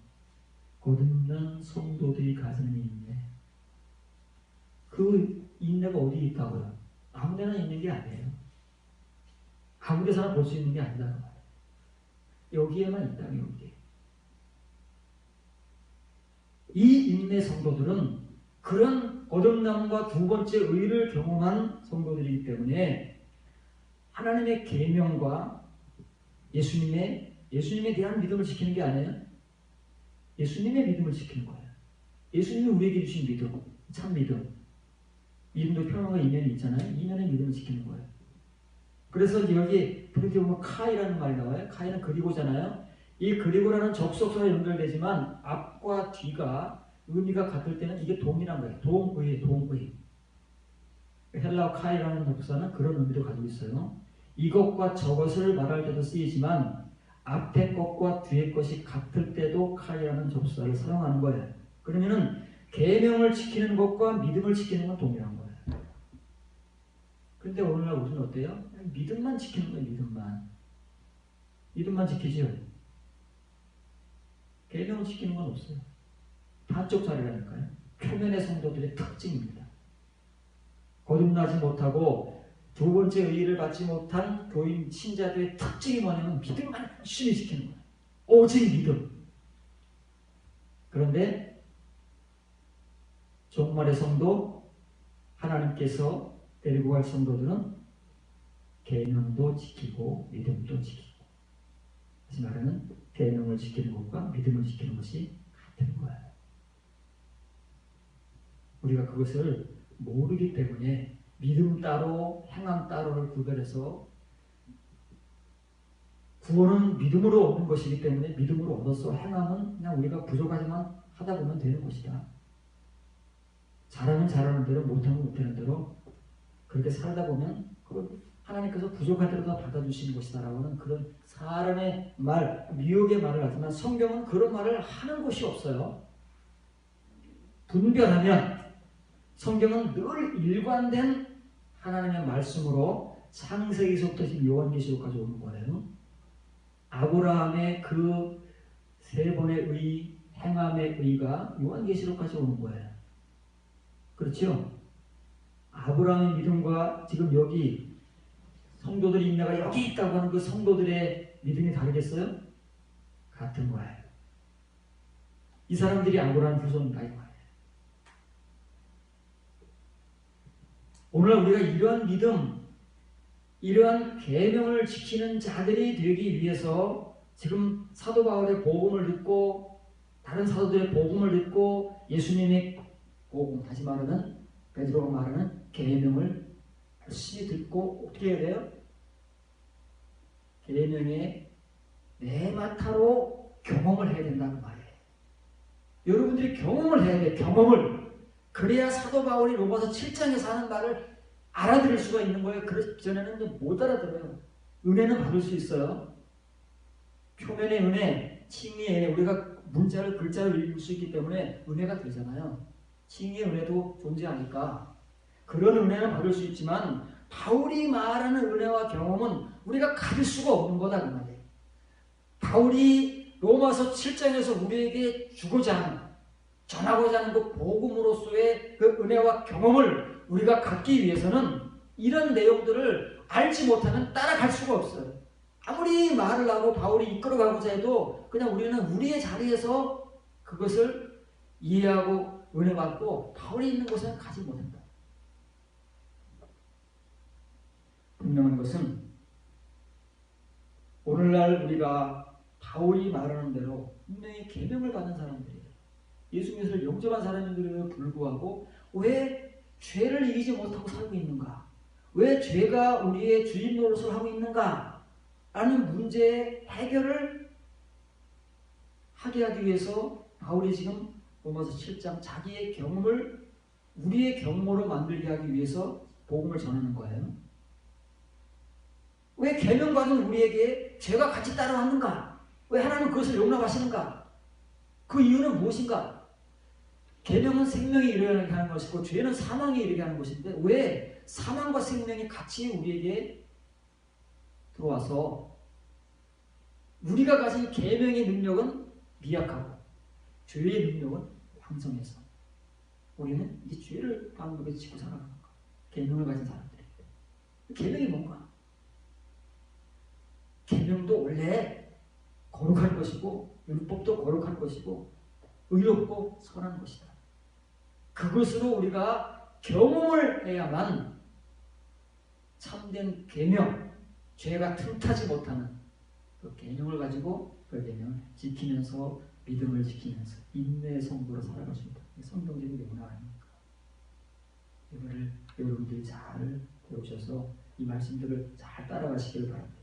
거듭난 성도들이 가지는 인내. 그 인내가 어디 있다고요? 아무데나 있는 게 아니에요. 아무 데서나 볼 수 있는 게 아니라는 말이에요. 여기에만 있다는 여기에. 이 인내 성도들은 그런 거듭남과 두 번째 의를 경험한 성도들이기 때문에 하나님의 계명과 예수님에 대한 믿음을 지키는 게 아니에요. 예수님의 믿음을 지키는 거예요. 예수님이 우리에게 주신 믿음, 참 믿음. 믿음도 평안과 이면이 있잖아요. 이면의 믿음을 지키는 거예요. 그래서 여기 그렇게 보면 카이라는 말이 나와요. 카이는 그리고잖아요. 이 그리고라는 접속사가 연결되지만 앞과 뒤가 의미가 같을 때는 이게 동이란 거예요. 동의. 헬라어 카이라는 접속사는 그런 의미를 가지고 있어요. 이것과 저것을 말할 때도 쓰이지만 앞에 것과 뒤에 것이 같을 때도 카이라는 접속사를 사용하는 거예요. 그러면은 계명을 지키는 것과 믿음을 지키는 건 동일한 거예요. 그런데 오늘날 우리는 어때요? 믿음만 지키는 거예요. 믿음만 지키죠. 계명을 지키는 건 없어요. 반쪽짜리라니까요. 표면의 성도들의 특징입니다. 거듭나지 못하고 두 번째 의의를 받지 못한 교인 신자들의 특징이 뭐냐면 믿음만 열심히 지키는 거예요. 오직 믿음. 그런데 종말의 성도, 하나님께서 데리고 갈 성도들은 계명도 지키고 믿음도 지키고, 다시 말하면 계명을 지키는 것과 믿음을 지키는 것이 같은 거예요. 우리가 그것을 모르기 때문에 믿음 따로 행함 따로를 구별해서 구원은 믿음으로 얻는 것이기 때문에 믿음으로 얻어서 행함은 그냥 우리가 부족하지만 하다 보면 되는 것이다. 잘하면 잘하는 대로, 못하면 못하는 대로 그렇게 살다 보면 하나님께서 부족할 때로 다 받아주시는 것이다라고 하는 그런 사람의 말, 미혹의 말을 하지만 성경은 그런 말을 하는 곳이 없어요. 분별하면 성경은 늘 일관된 하나님의 말씀으로 창세기서부터 지금 요한계시록까지 오는 거예요. 아브라함의 그 세 번의 의, 행함의 의가 요한계시록까지 오는 거예요. 그렇죠? 아브라함의 믿음과 지금 여기 성도들의 인내가 여기 있다고 하는 그 성도들의 믿음이 다르겠어요? 같은 거예요. 이 사람들이 아브라함 후손이다 이 말이에요. 오늘 우리가 이러한 믿음, 이러한 계명을 지키는 자들이 되기 위해서 지금 사도 바울의 복음을 듣고 다른 사도들의 복음을 듣고 예수님의 복음, 다시 말하면 베드로가 말하는 계명을 열심히 듣고 어떻게 해야 돼요? 계명의 내마타로 경험을 해야 된다는 말이에요. 여러분들이 경험을 해야 돼요. 경험을. 그래야 사도 바울이 로마서 7장에서 하는 말을 알아들을 수가 있는 거예요. 그렇기 전에는 못 알아들어요. 은혜는 받을 수 있어요. 표면의 은혜, 칭의의 은혜, 우리가 문자를 글자를 읽을 수 있기 때문에 은혜가 되잖아요. 칭의의 은혜도 존재하니까 그런 은혜는 받을 수 있지만 바울이 말하는 은혜와 경험은 우리가 가질 수가 없는 거다 그 말이에요. 바울이 로마서 7장에서 우리에게 주고자 하는, 전하고자 하는 그 복음으로서의 그 은혜와 경험을 우리가 갖기 위해서는 이런 내용들을 알지 못하면 따라갈 수가 없어요. 아무리 말을 하고 바울이 이끌어가고자 해도 그냥 우리는 우리의 자리에서 그것을 이해하고 은혜받고 바울이 있는 곳에는 가지 못한다. 분명한 것은 오늘날 우리가 바울이 말하는 대로 분명히 계명을 받은 사람들이에요. 예수 그리스도를 영접한 사람인데도 불구하고 왜 죄를 이기지 못하고 살고 있는가? 왜 죄가 우리의 주인 노릇을 하고 있는가? 라는 문제의 해결을 하게 하기 위해서 바울이 지금 로마서 7장 자기의 경험을 우리의 경험으로 만들게 하기 위해서 복음을 전하는 거예요. 왜 계명 받은 우리에게 죄가 같이 따라왔는가? 왜 하나님은 그것을 용납하시는가? 그 이유는 무엇인가? 계명은 생명이 이르게 하는 것이고 죄는 사망이 이르게 하는 것인데 왜 사망과 생명이 같이 우리에게 들어와서 우리가 가진 계명의 능력은 미약하고 죄의 능력은 왕성해서 우리는 이 죄를 반복해서 지고 살아가는 것. 계명을 가진 사람들이. 계명이 뭔가? 계명도 원래 거룩할 것이고 율법도 거룩할 것이고 의롭고 선한 것이다. 그것으로 우리가 경험을 해야만 참된 계명, 죄가 틈타지 못하는 그 계명을 가지고 그 계명을 지키면서 믿음을 지키면서 인내의 성도로 살아갈 수 있다. 성경적인 명령 아닙니까? 이거를 여러분들이 잘 배우셔서 이 말씀들을 잘 따라가시길 바랍니다.